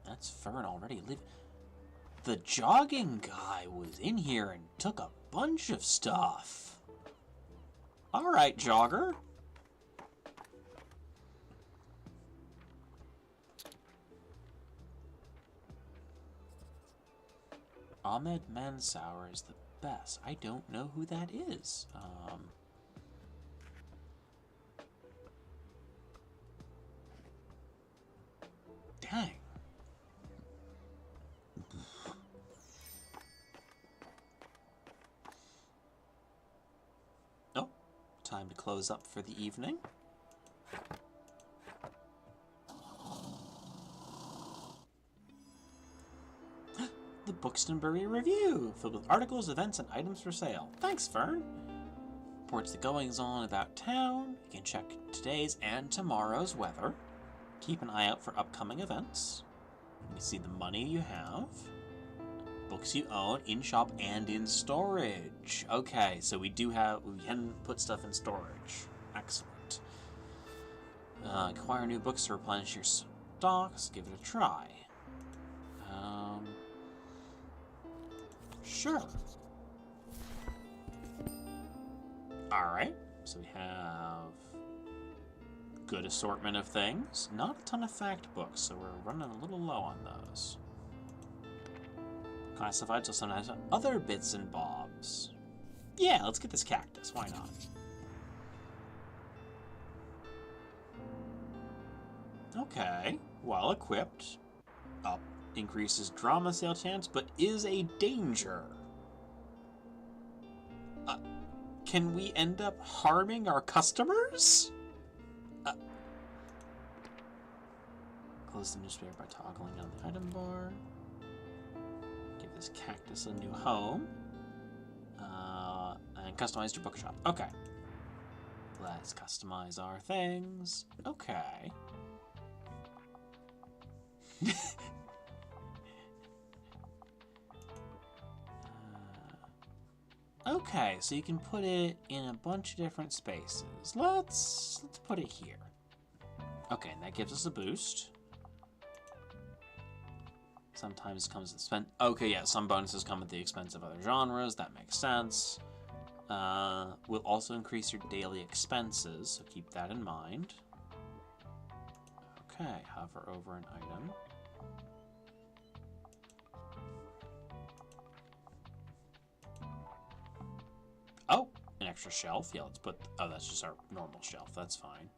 [SPEAKER 1] That's Fern already leaving. The jogging guy was in here and took a bunch of stuff. Alright, jogger. Ahmed Mansour is the best. I don't know who that is. Dang. Oh, time to close up for the evening. The Buxtonbury Review, filled with articles, events, and items for sale. Thanks, Fern. Reports the goings-on about town. You can check today's and tomorrow's weather. Keep an eye out for upcoming events. You can see the money you have. Books you own, in shop and in storage. Okay, so we can put stuff in storage. Excellent. Acquire new books to replenish your stocks. Give it a try. Sure. Alright, so we have good assortment of things. Not a ton of fact books, so we're running a little low on those. Classified, so sometimes other bits and bobs. Yeah, let's get this cactus, why not? Okay, well equipped. Up. Increases drama sale chance, but is a danger. Can we end up harming our customers? Close the newspaper by toggling on the item bar. Give this cactus a new home. And customize your bookshop. Okay. Let's customize our things. Okay. Okay, so you can put it in a bunch of different spaces. Let's put it here. Okay, and that gives us a boost. Sometimes it comes at the expense. Okay, yeah, some bonuses come at the expense of other genres. That makes sense. Will also increase your daily expenses, so keep that in mind. Okay, hover over an item. Oh, an extra shelf. Yeah, let's put... Oh, that's just our normal shelf. That's fine.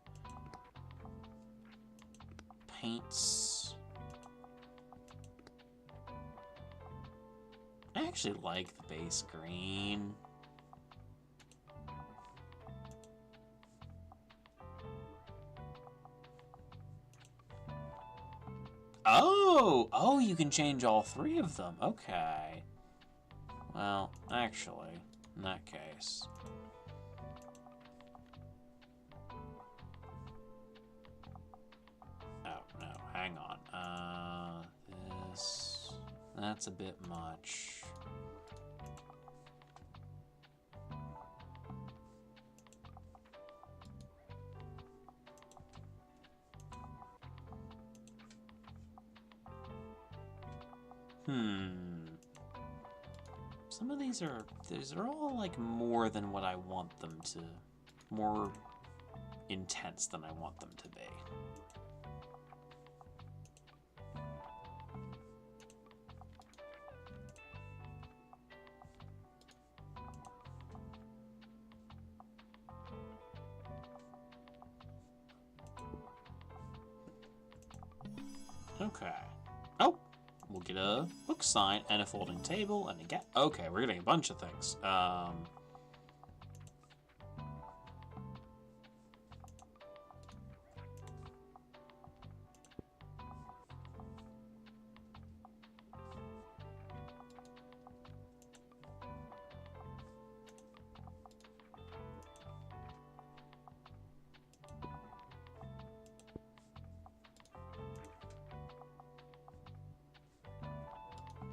[SPEAKER 1] Paints. I actually like the base green. Oh, you can change all three of them. Okay. Well, actually, in that case. Oh, no, hang on. That's a bit much. Some of these are all like more than what I want them to, more intense than I want them to be. Okay. Oh, we'll get a book sign and a folding table and again. Okay, we're getting a bunch of things.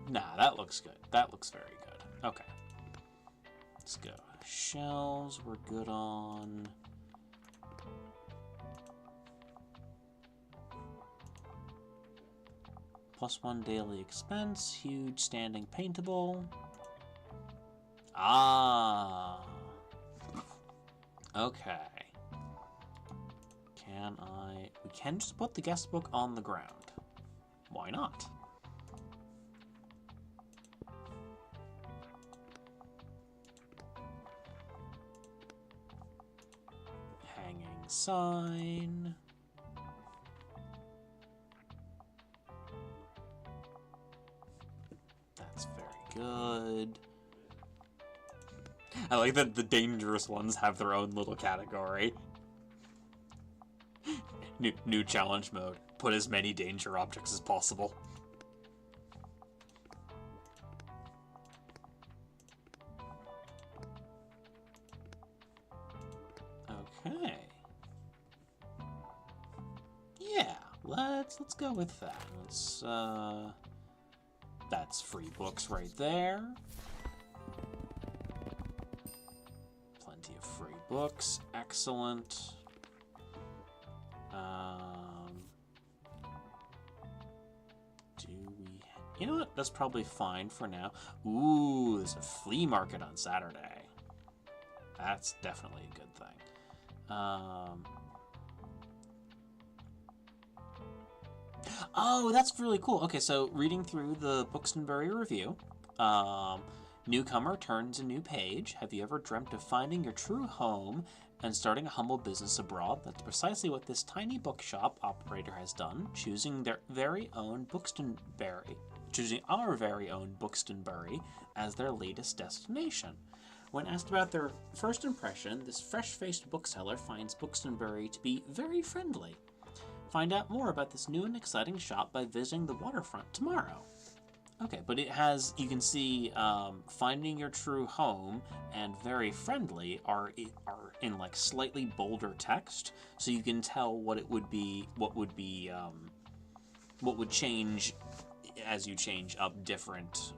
[SPEAKER 1] Nah, that looks good. That looks very good. Okay. Let's go. Shells, we're good on. +1 daily expense, huge standing paintable. Ah. Okay. We can just put the guest book on the ground. Why not? Hanging sign. That's very good. I like that the dangerous ones have their own little category. New challenge mode. Put as many danger objects as possible. Okay. Yeah, let's go with that. That's free books right there. Plenty of free books. Excellent. You know what? That's probably fine for now. Ooh, there's a flea market on Saturday. That's definitely a good thing. Oh, that's really cool. Okay, so reading through the Bookstonbury review, newcomer turns a new page. Have you ever dreamt of finding your true home and starting a humble business abroad? That's precisely what this tiny bookshop operator has done, choosing our very own Bookstonbury as their latest destination. When asked about their first impression, this fresh-faced bookseller finds Bookstonbury to be very friendly. Find out more about this new and exciting shop by visiting the waterfront tomorrow. Okay, but it has, you can see, finding your true home and very friendly are in like slightly bolder text, so you can tell what it would be, what would change as you change up different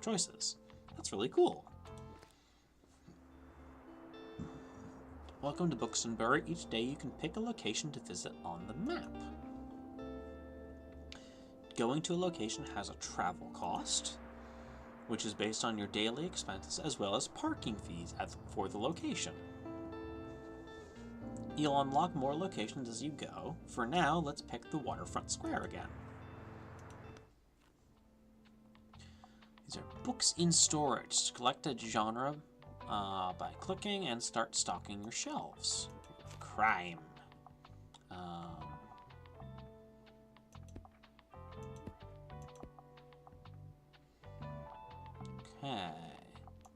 [SPEAKER 1] choices. That's really cool. Welcome to Bookstonbury. Each day you can pick a location to visit on the map. Going to a location has a travel cost, which is based on your daily expenses as well as parking fees for the location. You'll unlock more locations as you go. For now, let's pick the waterfront square again. These are books in storage. Select a genre by clicking and start stocking your shelves. Crime. Okay.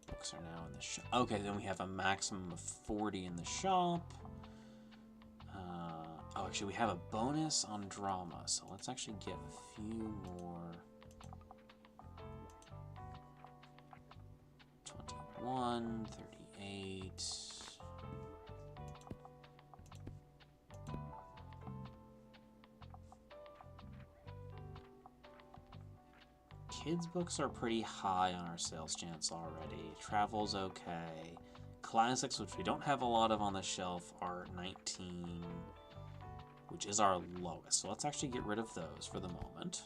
[SPEAKER 1] Books are now in the shop. Okay, then we have a maximum of 40 in the shop. Oh, actually, we have a bonus on drama, so let's actually get a few more. 21, 38. Kids' books are pretty high on our sales chance already. Travel's okay. Classics, which we don't have a lot of on the shelf, are 19, which is our lowest. So let's actually get rid of those for the moment.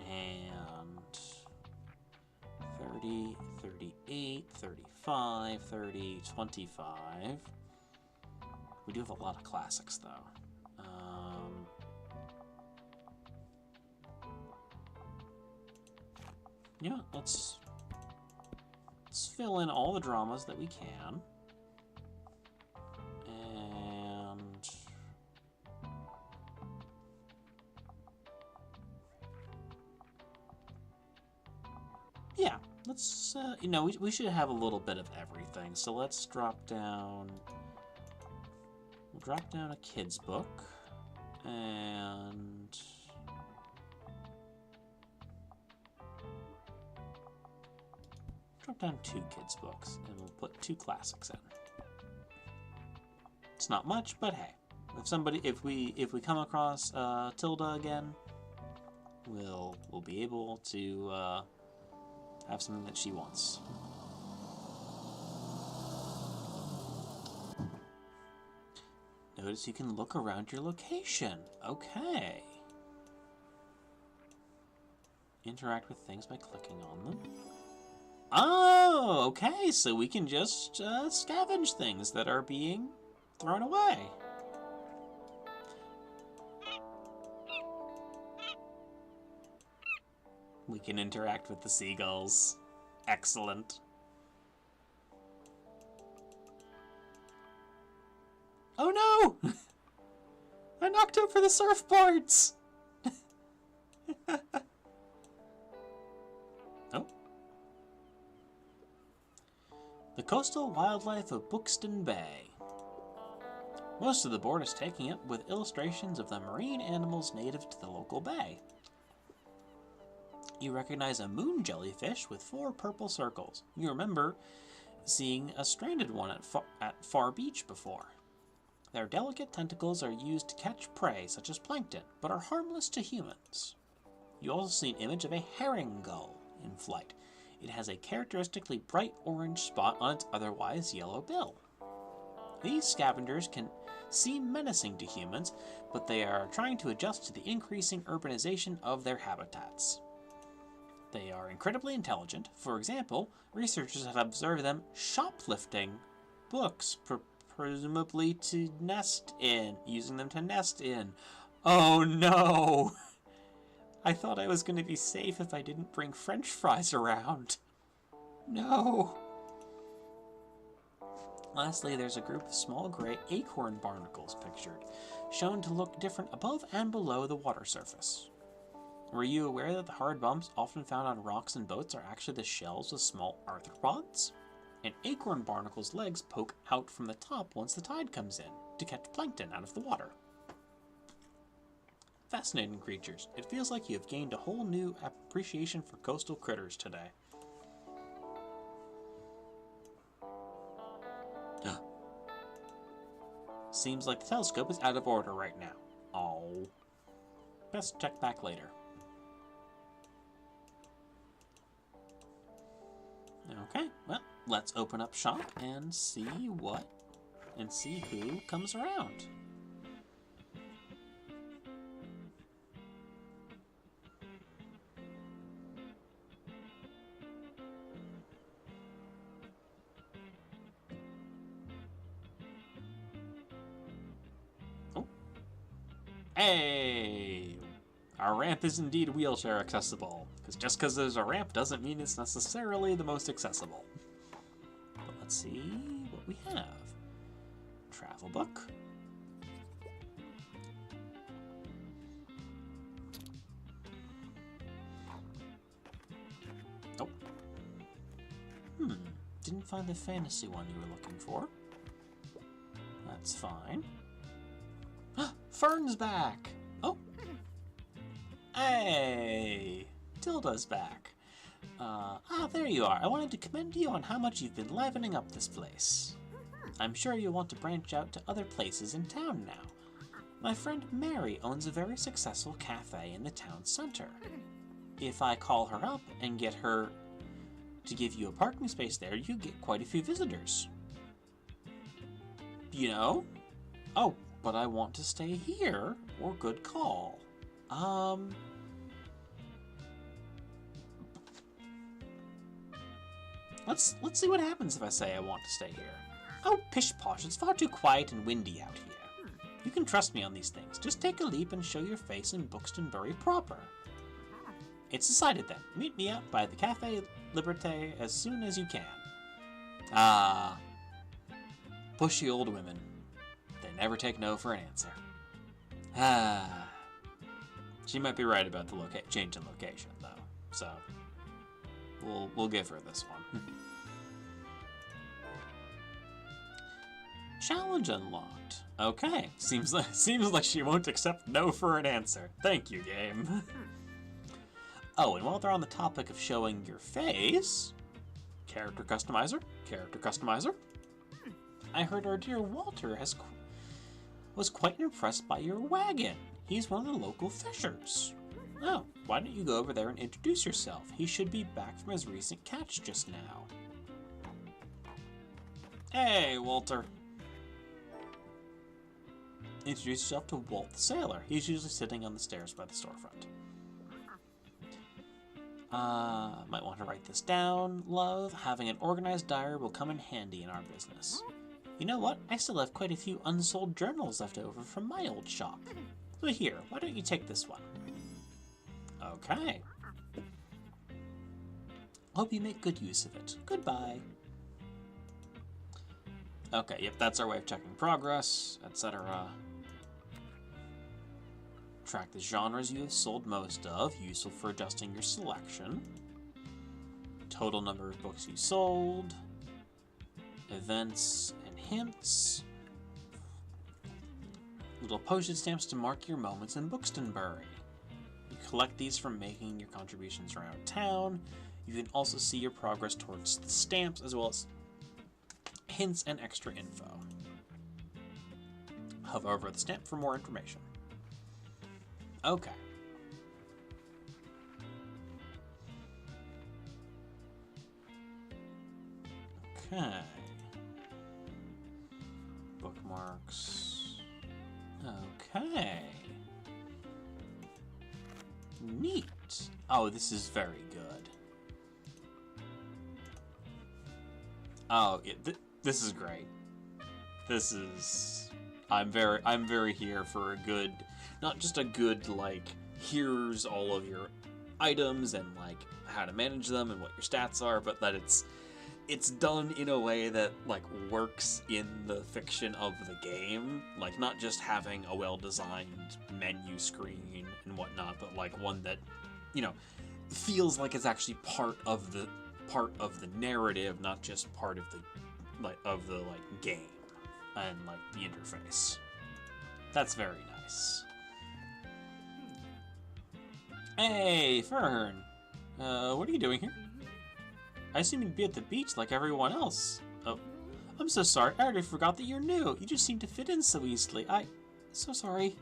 [SPEAKER 1] And 35, 30, 25. We do have a lot of classics, though. Yeah, let's fill in all the dramas that we can. And yeah, let's, we should have a little bit of everything. So let's drop down, we'll drop down a kid's book, and drop down 2 kids' books, and we'll put 2 classics in. It's not much, but hey, if we come across Tilda again, we'll be able to have something that she wants. Notice you can look around your location. Okay. Interact with things by clicking on them. Oh, okay, so we can just scavenge things that are being thrown away. We can interact with the seagulls. Excellent. Oh no! I knocked over the surfboards! Oh. The coastal wildlife of Buxton Bay. Most of the board is taken up with illustrations of the marine animals native to the local bay. You recognize a moon jellyfish with 4 purple circles. You remember seeing a stranded one at Far Beach before. Their delicate tentacles are used to catch prey, such as plankton, but are harmless to humans. You also see an image of a herring gull in flight. It has a characteristically bright orange spot on its otherwise yellow bill. These scavengers can seem menacing to humans, but they are trying to adjust to the increasing urbanization of their habitats. They are incredibly intelligent. For example, researchers have observed them shoplifting books, presumably to nest in, using them to nest in. Oh no! I thought I was going to be safe if I didn't bring French fries around. No! Lastly, there's a group of small gray acorn barnacles pictured, shown to look different above and below the water surface. Were you aware that the hard bumps often found on rocks and boats are actually the shells of small arthropods? An acorn barnacle's legs poke out from the top once the tide comes in, to catch plankton out of the water. Fascinating creatures. It feels like you have gained a whole new appreciation for coastal critters today. Seems like the telescope is out of order right now. Oh. Best check back later. Okay, well, let's open up shop and see who comes around. Oh. Hey! Our ramp is indeed wheelchair accessible, because just because there's a ramp doesn't mean it's necessarily the most accessible. But let's see what we have. Travel book. Nope. Didn't find the fantasy one you were looking for. That's fine. Fern's back! Oh! Hey! Tilda's back. There you are. I wanted to commend you on how much you've been livening up this place. I'm sure you'll want to branch out to other places in town now. My friend Mary owns a very successful cafe in the town center. If I call her up and get her to give you a parking space there, you get quite a few visitors. You know? Oh, but I want to stay here, or good call. Let's see what happens if I say I want to stay here. Oh, pish posh, it's far too quiet and windy out here. You can trust me on these things. Just take a leap and show your face in Buxtonbury proper. It's decided then. Meet me out by the Café Liberté as soon as you can. Ah, pushy old women. They never take no for an answer. Ah, she might be right about the change in location, though. So we'll give her this one. Challenge unlocked. Okay, seems like she won't accept no for an answer. Thank you, game. Oh, and while they're on the topic of showing your face, character customizer. I heard our dear Walter was quite impressed by your wagon. He's one of the local fishers. Oh, why don't you go over there and introduce yourself? He should be back from his recent catch just now. Hey, Walter. Introduce yourself to Walt the Sailor. He's usually sitting on the stairs by the storefront. Might want to write this down, love. Having an organized diary will come in handy in our business. You know what? I still have quite a few unsold journals left over from my old shop. So here, why don't you take this one? Okay. Hope you make good use of it. Goodbye. Okay, yep, that's our way of checking progress, etc. Track the genres you have sold most of, useful for adjusting your selection. Total number of books you sold. Events and hints. Little postage stamps to mark your moments in Buxtonbury. You collect these from making your contributions around town. You can also see your progress towards the stamps as well as hints and extra info. Hover over the stamp for more information. Okay. Okay. Bookmarks. Okay. Neat. Oh, this is very good. Oh, yeah, this is great. This is... I'm very here for a good... Not just a good, like, here's all of your items and, like, how to manage them and what your stats are, but that it's done in a way that, like, works in the fiction of the game. Like, not just having a well-designed menu screen and whatnot, but, like, one that, you know, feels like it's actually part of the narrative, not just part of the game and, like, the interface. That's very nice. Hey, Fern! What are you doing here? I assume you'd be at the beach like everyone else. Oh, I'm so sorry. I already forgot that you're new. You just seem to fit in so easily. So sorry.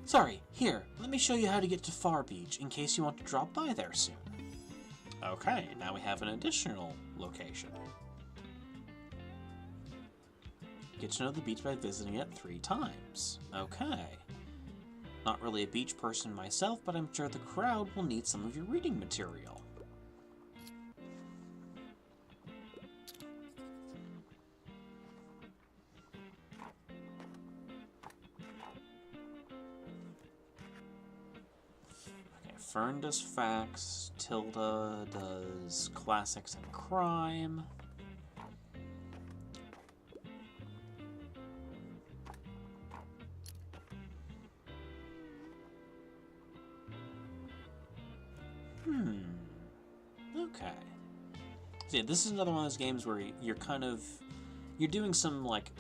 [SPEAKER 1] Sorry, here, let me show you how to get to Far Beach in case you want to drop by there soon. Okay, now we have an additional location. Get to know the beach by visiting it 3 times. Okay. Not really a beach person myself, but I'm sure the crowd will need some of your reading material. Okay, Fern does facts, Tilda does classics and crime. Okay. So yeah, this is another one of those games where you're doing some, like,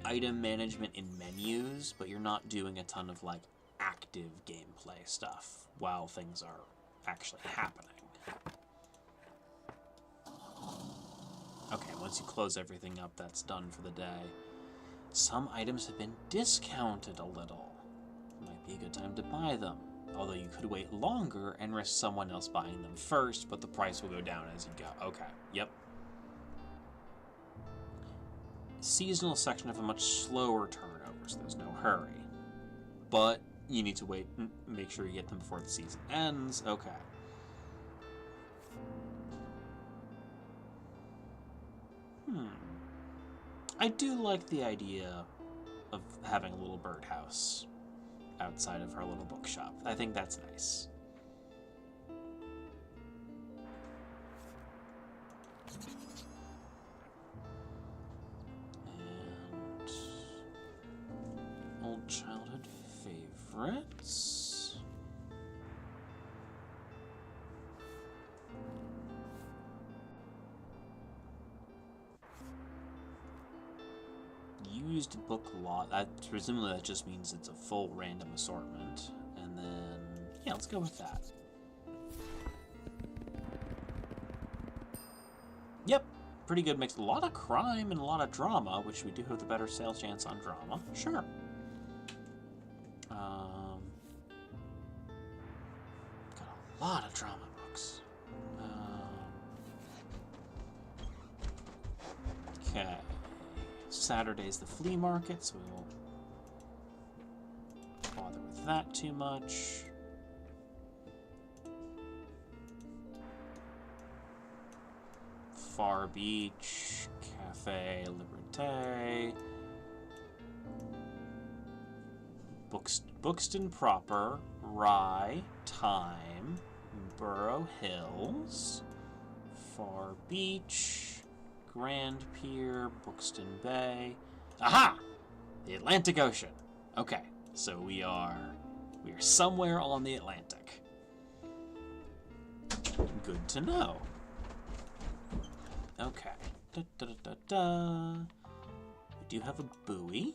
[SPEAKER 1] item management in menus, but you're not doing a ton of, like, active gameplay stuff while things are actually happening. Okay, once you close everything up, that's done for the day. Some items have been discounted a little. Might be a good time to buy them. Although you could wait longer and risk someone else buying them first, but the price will go down as you go. Okay, yep. Seasonal section have a much slower turnover, so there's no hurry. But you need to wait and make sure you get them before the season ends. Okay. I do like the idea of having a little birdhouse outside of our little bookshop. I think that's nice. And old childhood favorites. Used book lot. Presumably that just means it's a full random assortment. And then, yeah, let's go with that. Yep, pretty good mix. A lot of crime and a lot of drama, which we do have the better sales chance on drama. Sure. Got a lot of drama books. Okay. Saturday's the flea market, so we won't bother with that too much. Far Beach, Cafe Liberté, Buxton Proper, Rye, Time, Burrow Hills, Far Beach, Grand Pier, Buxton Bay. Aha! The Atlantic Ocean. Okay, so we are somewhere on the Atlantic. Good to know. Okay. Da, da, da, da, da. We do have a buoy.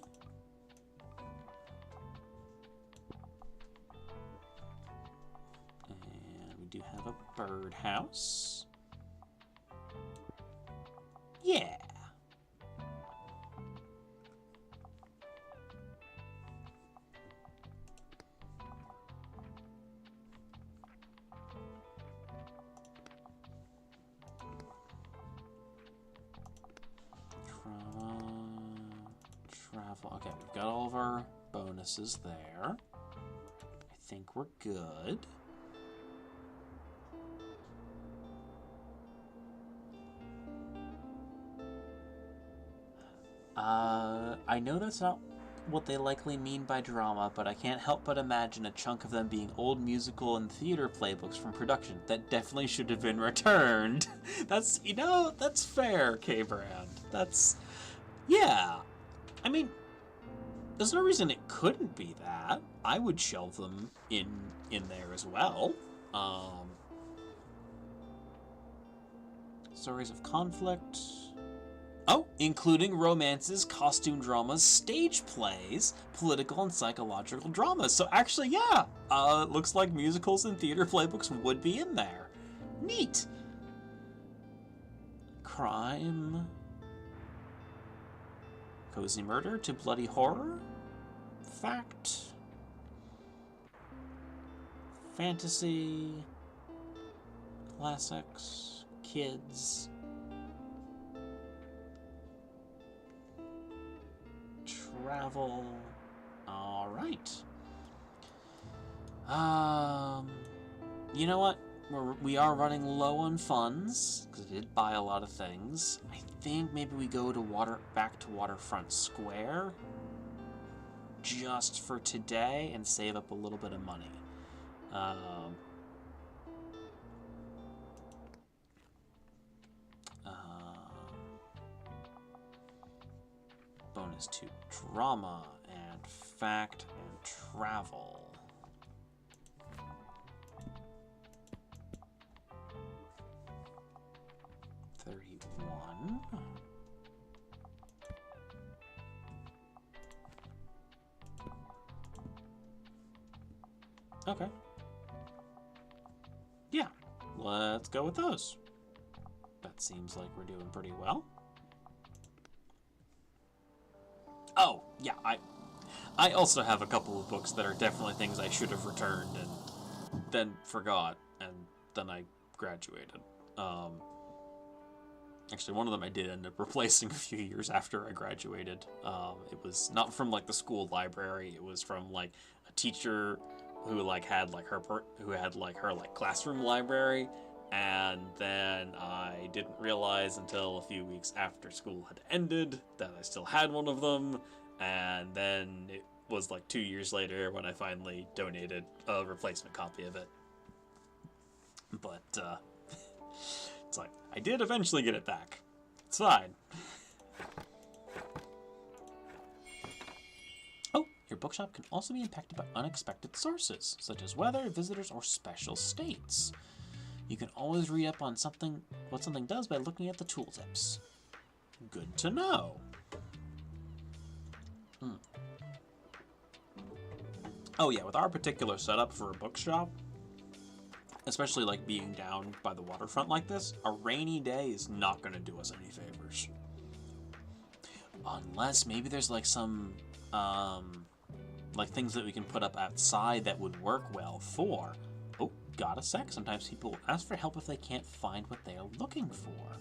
[SPEAKER 1] And we do have a birdhouse. Yeah. Travel. Okay, we've got all of our bonuses there. I think we're good. I know that's not what they likely mean by drama, but I can't help but imagine a chunk of them being old musical and theater playbooks from production that definitely should have been returned. That's, that's fair, K-Brand. That's, yeah. I mean, there's no reason it couldn't be that. I would shelve them in there as well. Stories of conflict. Oh, including romances, costume dramas, stage plays, political and psychological dramas. So actually, yeah, it looks like musicals and theater playbooks would be in there. Neat. Crime. Cozy murder to bloody horror. Fact. Fantasy. Classics. Kids. Travel. All right. You know what? We are running low on funds because I did buy a lot of things. I think maybe we go to back to Waterfront Square just for today and save up a little bit of money. Bonus to drama and fact and travel. Okay. Yeah, let's go with those. That seems like we're doing pretty well. Oh, yeah, I also have a couple of books that are definitely things I should have returned and then forgot, and then I graduated. Actually, one of them I did end up replacing a few years after I graduated. It was not from, like, the school library. It was from, like, a teacher who, like, had, like, her classroom library, And then I didn't realize until a few weeks after school had ended that I still had one of them. And then it was like 2 years later when I finally donated a replacement copy of it. But it's like, I did eventually get it back. It's fine. Oh, your bookshop can also be impacted by unexpected sources, such as weather, visitors, or special states. You can always read up on what something does by looking at the tooltips. Good to know. Oh yeah, with our particular setup for a bookshop, especially like being down by the waterfront like this, a rainy day is not going to do us any favors. Unless maybe there's like some like things that we can put up outside that would work well for. Oh, got a sec. Sometimes people ask for help if they can't find what they are looking for.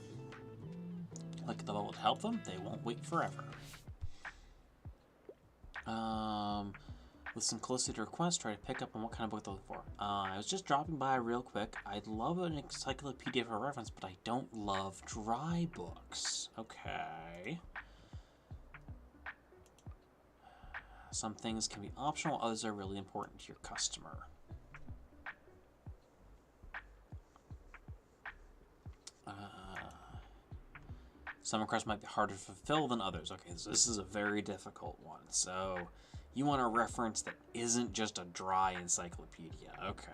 [SPEAKER 1] Like the will help them, they won't wait forever. Listen closely to requests, try to pick up on what kind of book they're looking for. I was just dropping by real quick. I'd love an encyclopedia for reference, but I don't love dry books. Okay. Some things can be optional, others are really important to your customer. Some requests might be harder to fulfill than others. Okay, so this is a very difficult one. So you want a reference that isn't just a dry encyclopedia. Okay.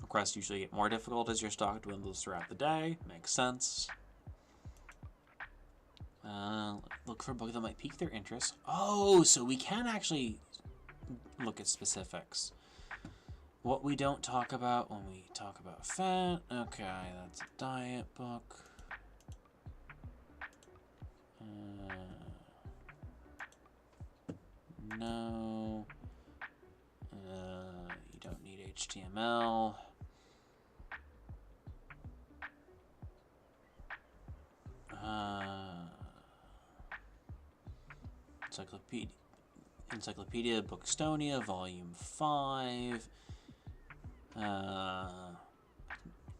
[SPEAKER 1] Requests usually get more difficult as your stock dwindles throughout the day. Makes sense. Look for a book that might pique their interest. Oh, so we can actually look at specifics. What we don't talk about when we talk about fat. Okay, that's a diet book. No. You don't need HTML. Encyclopedia Bookstonia, Volume 5.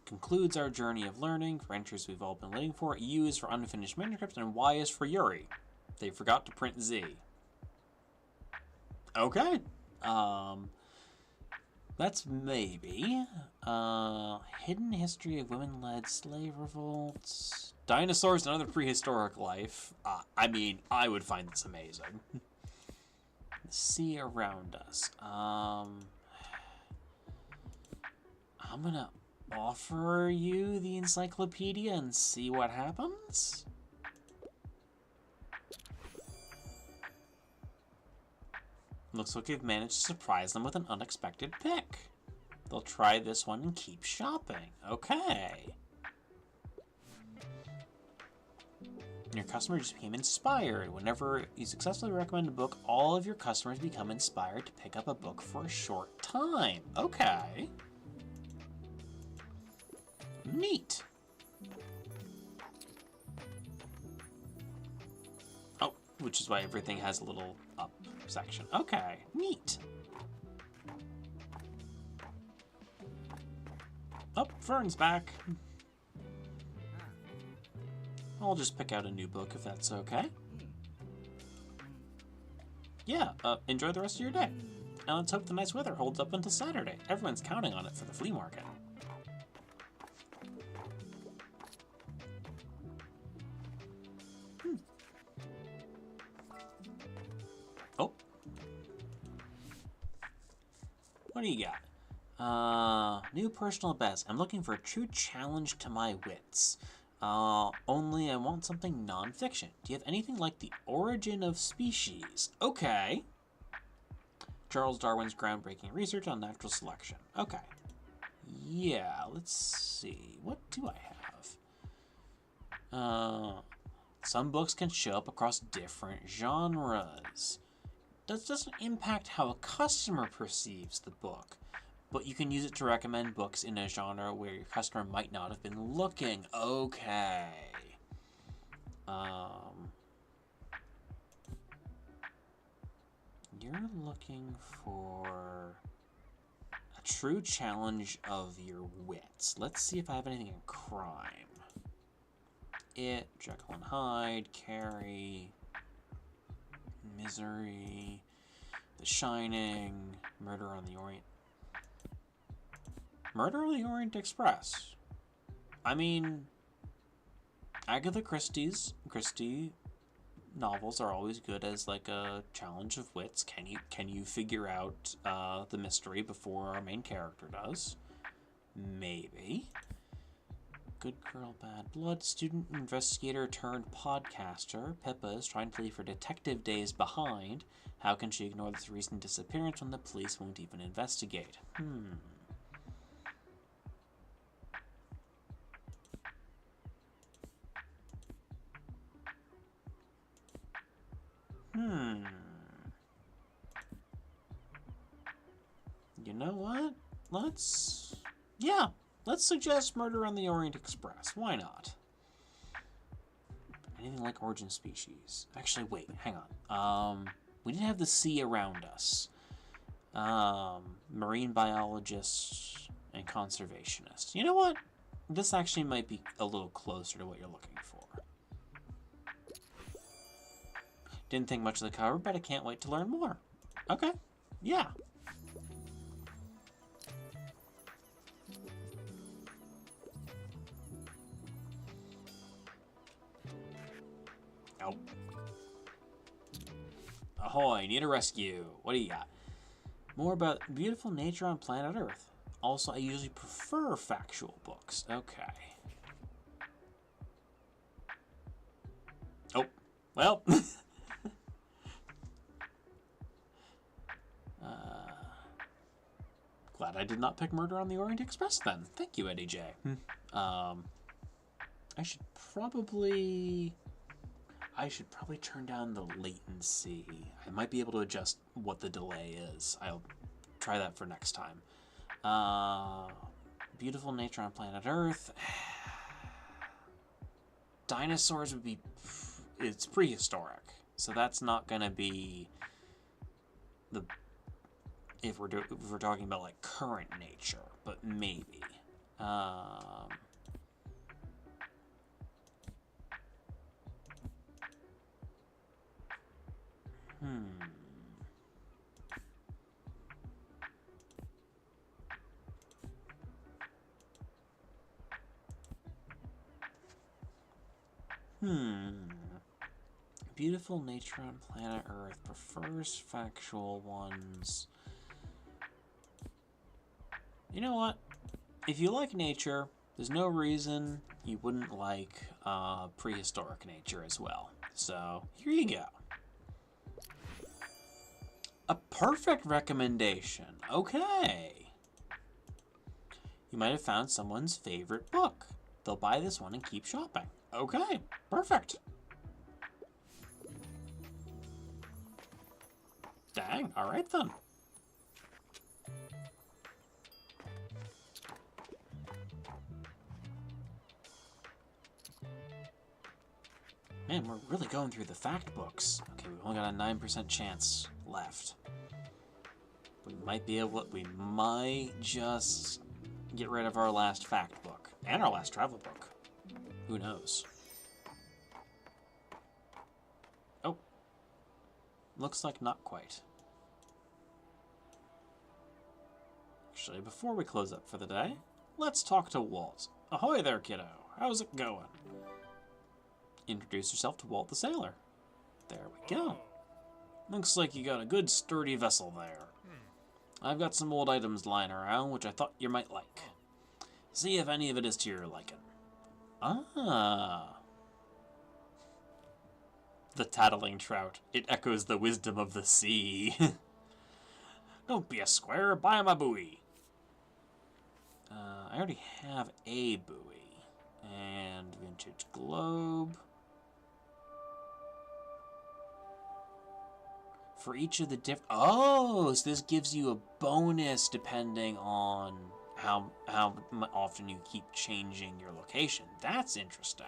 [SPEAKER 1] Concludes our journey of learning for entries we've all been waiting for. U is for unfinished manuscripts, and Y is for Yuri. They forgot to print Z. Okay. That's maybe. Hidden history of women-led slave revolts. Dinosaurs and other prehistoric life. I mean, I would find this amazing. The sea around us. I'm gonna offer you the encyclopedia and see what happens. Looks like you've managed to surprise them with an unexpected pick. They'll try this one and keep shopping. Okay. Your customer just became inspired. Whenever you successfully recommend a book, all of your customers become inspired to pick up a book for a short time. Okay. Neat. Oh, which is why everything has a little up section. Okay, neat. Oh, Fern's back. I'll just pick out a new book if that's okay. Yeah, enjoy the rest of your day. And let's hope the nice weather holds up until Saturday. Everyone's counting on it for the flea market. Oh. What do you got? New personal best. I'm looking for a true challenge to my wits. Only I want something non-fiction. Do you have anything like The Origin of Species? Okay. Charles Darwin's groundbreaking research on natural selection. Okay. Yeah, let's see. What do I have? Some books can show up across different genres. That doesn't impact how a customer perceives the book, but you can use it to recommend books in a genre where your customer might not have been looking. Okay. You're looking for a true challenge of your wits. Let's see if I have anything in crime. It, Jekyll and Hyde, Carrie, Misery, The Shining, Murder on the Orient. Murder on the Orient Express. I mean, Agatha Christie novels are always good as like a challenge of wits. Can you figure out the mystery before our main character does? Maybe. Good girl, bad blood. Student investigator turned podcaster. Pippa is trying to leave her detective days behind. How can she ignore this recent disappearance when the police won't even investigate? You know what? Let's suggest Murder on the Orient Express. Why not? Anything like Origin Species. Actually, wait, hang on. We didn't have the sea around us. Marine biologist and conservationist. You know what? This actually might be a little closer to what you're looking for. Didn't think much of the cover, but I can't wait to learn more. Okay. Yeah. Oh. Ahoy, need a rescue. What do you got? More about beautiful nature on planet Earth. Also, I usually prefer factual books. Okay. Oh, well. Glad I did not pick Murder on the Orient Express then. Thank you, Eddie J. I should probably turn down the latency. I might be able to adjust what the delay is. I'll try that for next time. Beautiful nature on planet Earth. Dinosaurs would be... It's prehistoric. So that's not going to be the... If we're talking about, like, current nature. But maybe. Beautiful nature on planet Earth. Prefers factual ones. You know what? If you like nature, there's no reason you wouldn't like prehistoric nature as well. So, here you go. A perfect recommendation. Okay. You might have found someone's favorite book. They'll buy this one and keep shopping. Okay, perfect. Dang, alright then. Man, we're really going through the fact books. Okay, we've only got a 9% chance left. We might just get rid of our last fact book. And our last travel book. Who knows? Oh. Looks like not quite. Actually, before we close up for the day, let's talk to Walt. Ahoy there, kiddo. How's it going? Introduce yourself to Walt the Sailor. There we go. Looks like you got a good sturdy vessel there. I've got some old items lying around which I thought you might like. See if any of it is to your liking. Ah. The tattling trout. It echoes the wisdom of the sea. Don't be a square, buy him a buoy. I already have a buoy. And vintage globe. For each of the oh, so this gives you a bonus depending on how often you keep changing your location. That's interesting.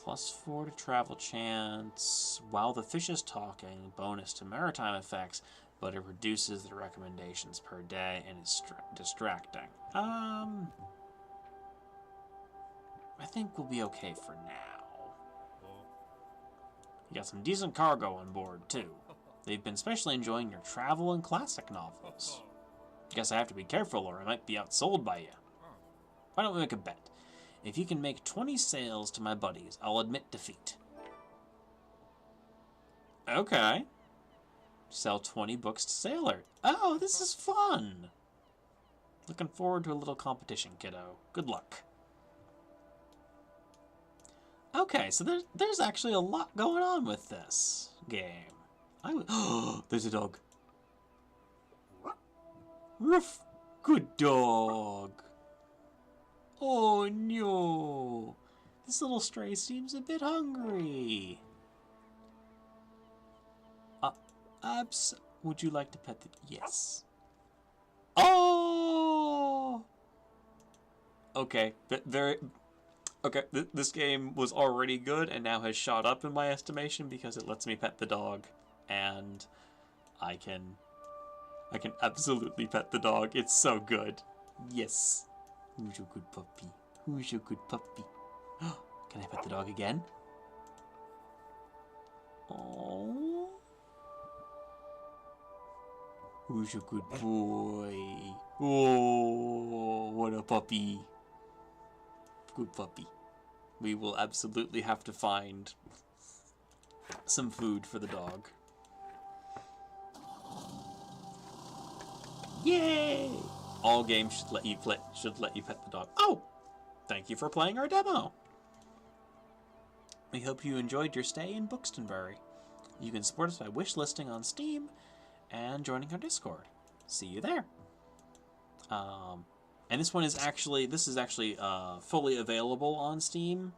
[SPEAKER 1] +4 to travel chance. While the fish is talking, bonus to maritime effects, but it reduces the recommendations per day and is distracting. I think we'll be okay for now. You got some decent cargo on board, too. They've been especially enjoying your travel and classic novels. Guess I have to be careful or I might be outsold by you. Why don't we make a bet? If you can make 20 sales to my buddies, I'll admit defeat. Okay. Sell 20 books to Sailor. Oh, this is fun! Looking forward to a little competition, kiddo. Good luck. Okay, so there's actually a lot going on with this game. Oh, there's a dog. Ruff. Good dog. Oh no. This little stray seems a bit hungry. Would you like to pet the... Yes. Oh! Okay, okay, this game was already good and now has shot up in my estimation because it lets me pet the dog. And I can absolutely pet the dog. It's so good. Yes. Who's your good puppy? Who's your good puppy? Can I pet the dog again? Oh. Who's your good boy? Oh, what a puppy. Good puppy. We will absolutely have to find some food for the dog. Yay! All games should let you pet the dog. Oh! Thank you for playing our demo. We hope you enjoyed your stay in Buxtonbury. You can support us by wishlisting on Steam and joining our Discord. See you there. And this is actually fully available on Steam.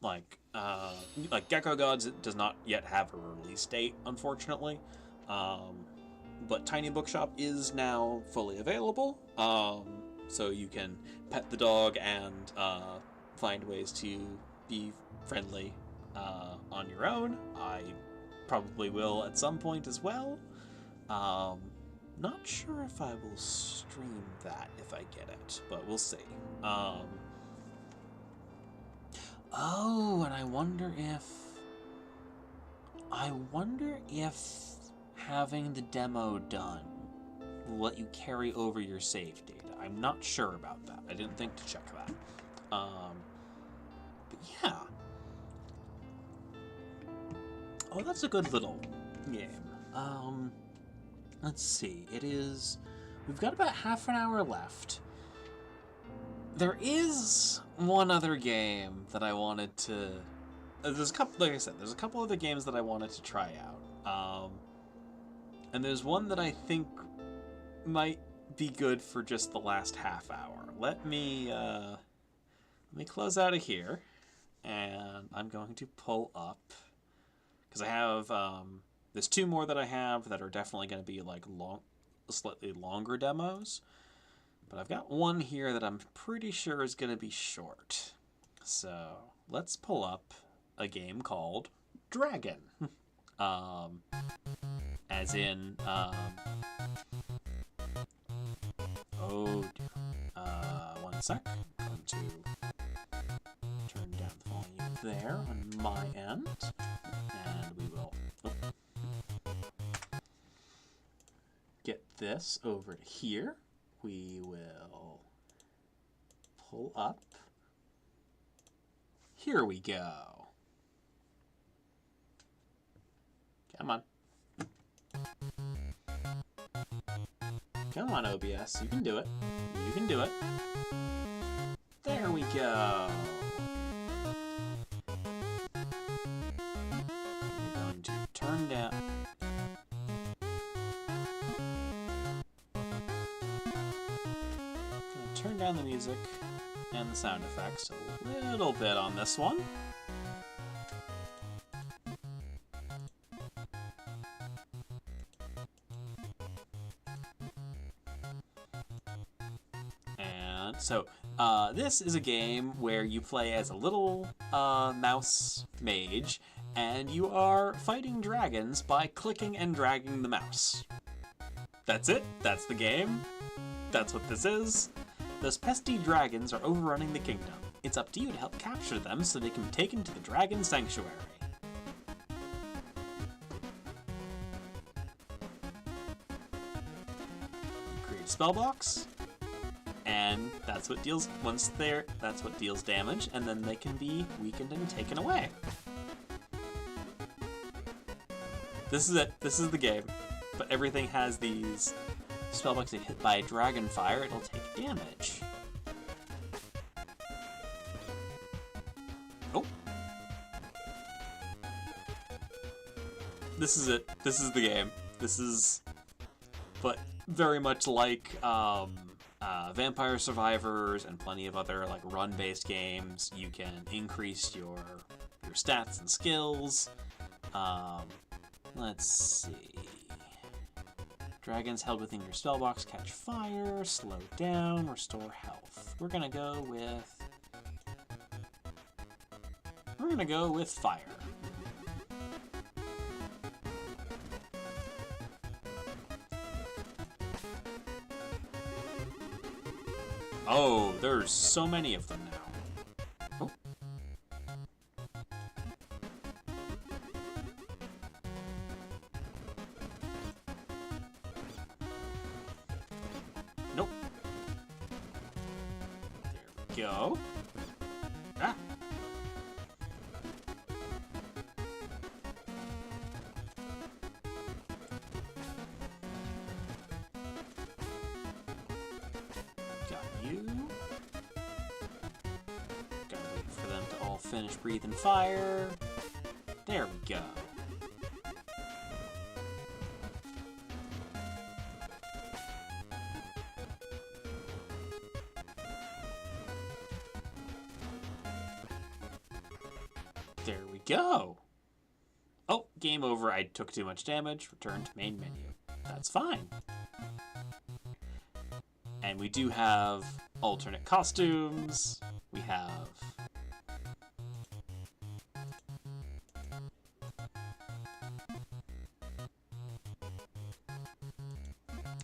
[SPEAKER 1] Like Gecko Gods does not yet have a release date, unfortunately. But Tiny Bookshop is now fully available. So you can pet the dog and find ways to be friendly on your own. I probably will at some point as well. Not sure if I will stream that if I get it, but we'll see. Oh, and I wonder if having the demo done will let you carry over your save data. I'm not sure about that. I didn't think to check that. But yeah. Oh, that's a good little game. Let's see. We've got about half an hour left. There is one other game that I wanted to... There's a couple, like I said, there's a couple other games that I wanted to try out. And there's one that I think might be good for just the last half hour. Let me close out of here, and I'm going to pull up, because I have, there's two more that I have that are definitely going to be like slightly longer demos, but I've got one here that I'm pretty sure is going to be short. So let's pull up a game called Dragon. As in, oh dear. One sec. I'm going to turn down the volume there on my end, and we will get this over to here. We will pull up. Here we go. Come on. Come on, OBS. You can do it. You can do it. There we go. I'm going to turn down... turn down the music and the sound effects a little bit on this one. And So, this is a game where you play as a little mouse mage, and you are fighting dragons by clicking and dragging the mouse. That's it. That's the game. That's what this is. Those pesky dragons are overrunning the kingdom. It's up to you to help capture them so they can be taken to the dragon sanctuary. You create a spell box, and that's what deals that's what deals damage, and then they can be weakened and taken away. This is it. This is the game. But everything has these spellbooks that hit by dragon fire, it'll take damage. Oh. This is it. This is the game. This is, but very much like Vampire Survivors and plenty of other like run-based games. You can increase your stats and skills. Let's see. Dragons held within your spellbox catch fire, slow down, restore health. We're gonna go with fire. Oh, there's so many of them now. Oh. Nope. There we go. Ah. Got you. Gotta wait for them to all finish breathing fire. There we go. There we go. Oh, game over. I took too much damage. Return to main menu. That's fine. And we do have alternate costumes. We have...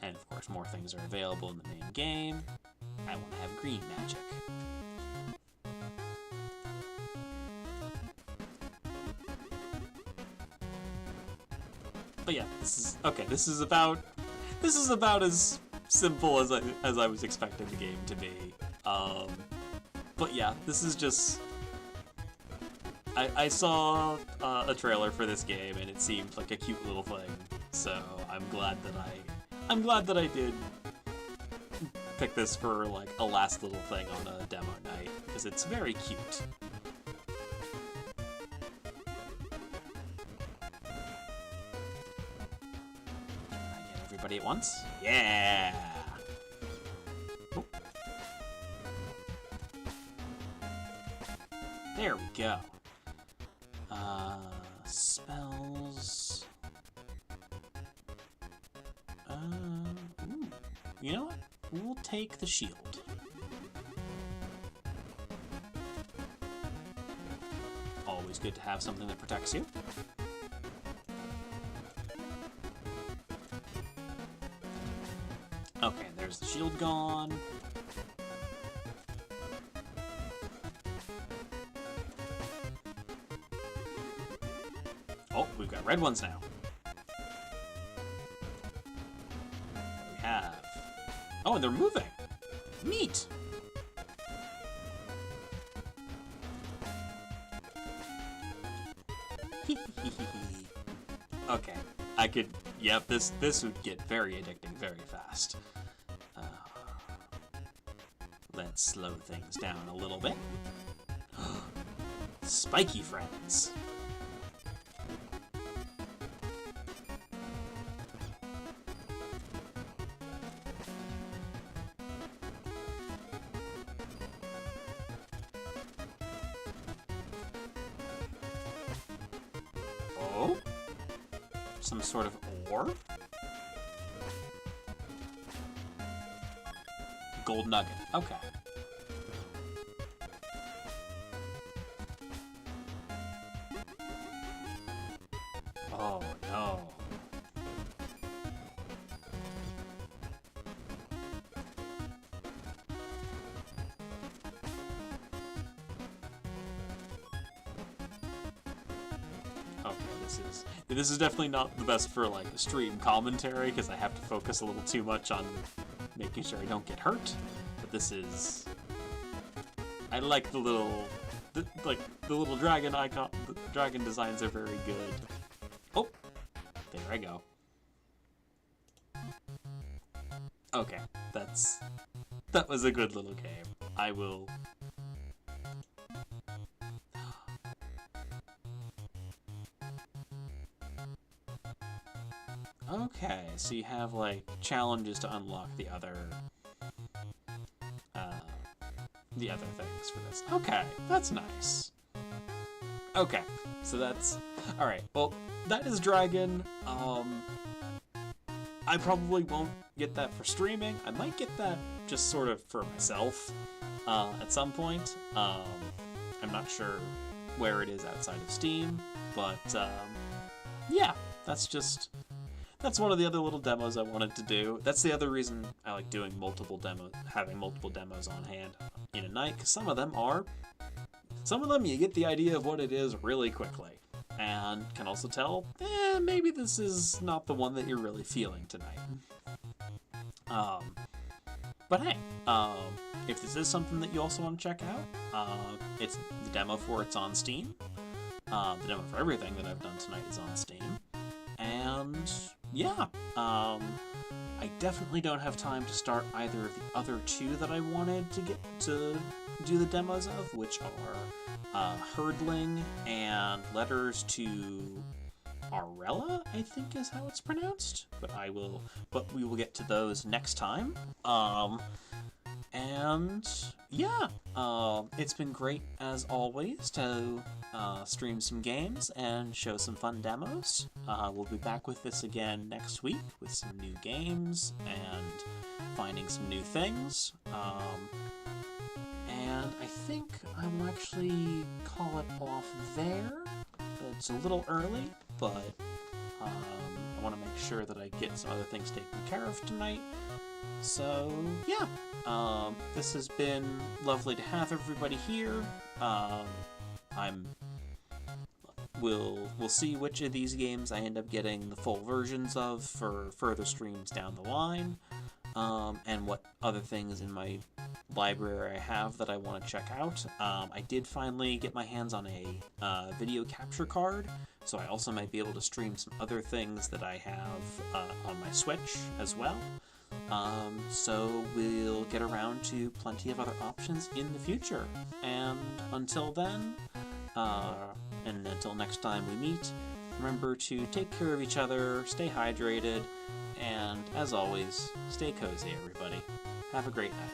[SPEAKER 1] And of course, more things are available in the main game. I want to have green magic. But yeah, this is about as simple as I was expecting the game to be. But yeah, this is just... I saw a trailer for this game and it seemed like a cute little thing, so I'm glad that I did pick this for like a last little thing on a demo night, because it's very cute. Everybody at once? Yeah! Oh. There we go. Spells... Ooh. You know what? We'll take the shield. Always good to have something that protects you. Okay, there's the shield gone. Oh, we've got red ones now. We have... Oh, and they're moving! Neat! Okay, I could... Yep, this would get very addicting very fast. Let's slow things down a little bit. Spiky friends. Oh? Some sort of ore? Gold nugget. Okay. Oh, no. Okay, this is definitely not the best for like a stream commentary because I have to focus a little too much on making sure I don't get hurt. But this is, I like the little dragon icon. The dragon designs are very good. Oh, there I go. Okay, that was a good little game. I will. Okay, so you have like challenges to unlock the other things for this. Okay, that's nice. Okay, so that's all right. Well, that is Dragon. I probably won't get that for streaming. I might get that just sort of for myself at some point. I'm not sure where it is outside of Steam, but yeah, that's one of the other little demos I wanted to do. That's the other reason I like doing multiple demos, having multiple demos on hand in a night, because some of them you get the idea of what it is really quickly, and can also tell, maybe this is not the one that you're really feeling tonight. But hey, if this is something that you also want to check out, it's the demo for it's on Steam. The demo for everything that I've done tonight is on Steam. And yeah, I definitely don't have time to start either of the other two that I wanted to get to do the demos of, which are Herdling and Letters to Arella, I think is how it's pronounced. But we will get to those next time. And yeah, it's been great as always to stream some games and show some fun demos. We'll be back with this again next week with some new games and finding some new things. And I think I will actually call it off there. It's a little early, but I want to make sure that I get some other things taken care of tonight. So yeah, this has been lovely to have everybody here. We'll see which of these games I end up getting the full versions of for further streams down the line, and what other things in my library I have that I want to check out. I did finally get my hands on a video capture card, so I also might be able to stream some other things that I have on my Switch as well. So we'll get around to plenty of other options in the future. And until then, and until next time we meet, remember to take care of each other, stay hydrated, and as always, stay cozy, everybody. Have a great night.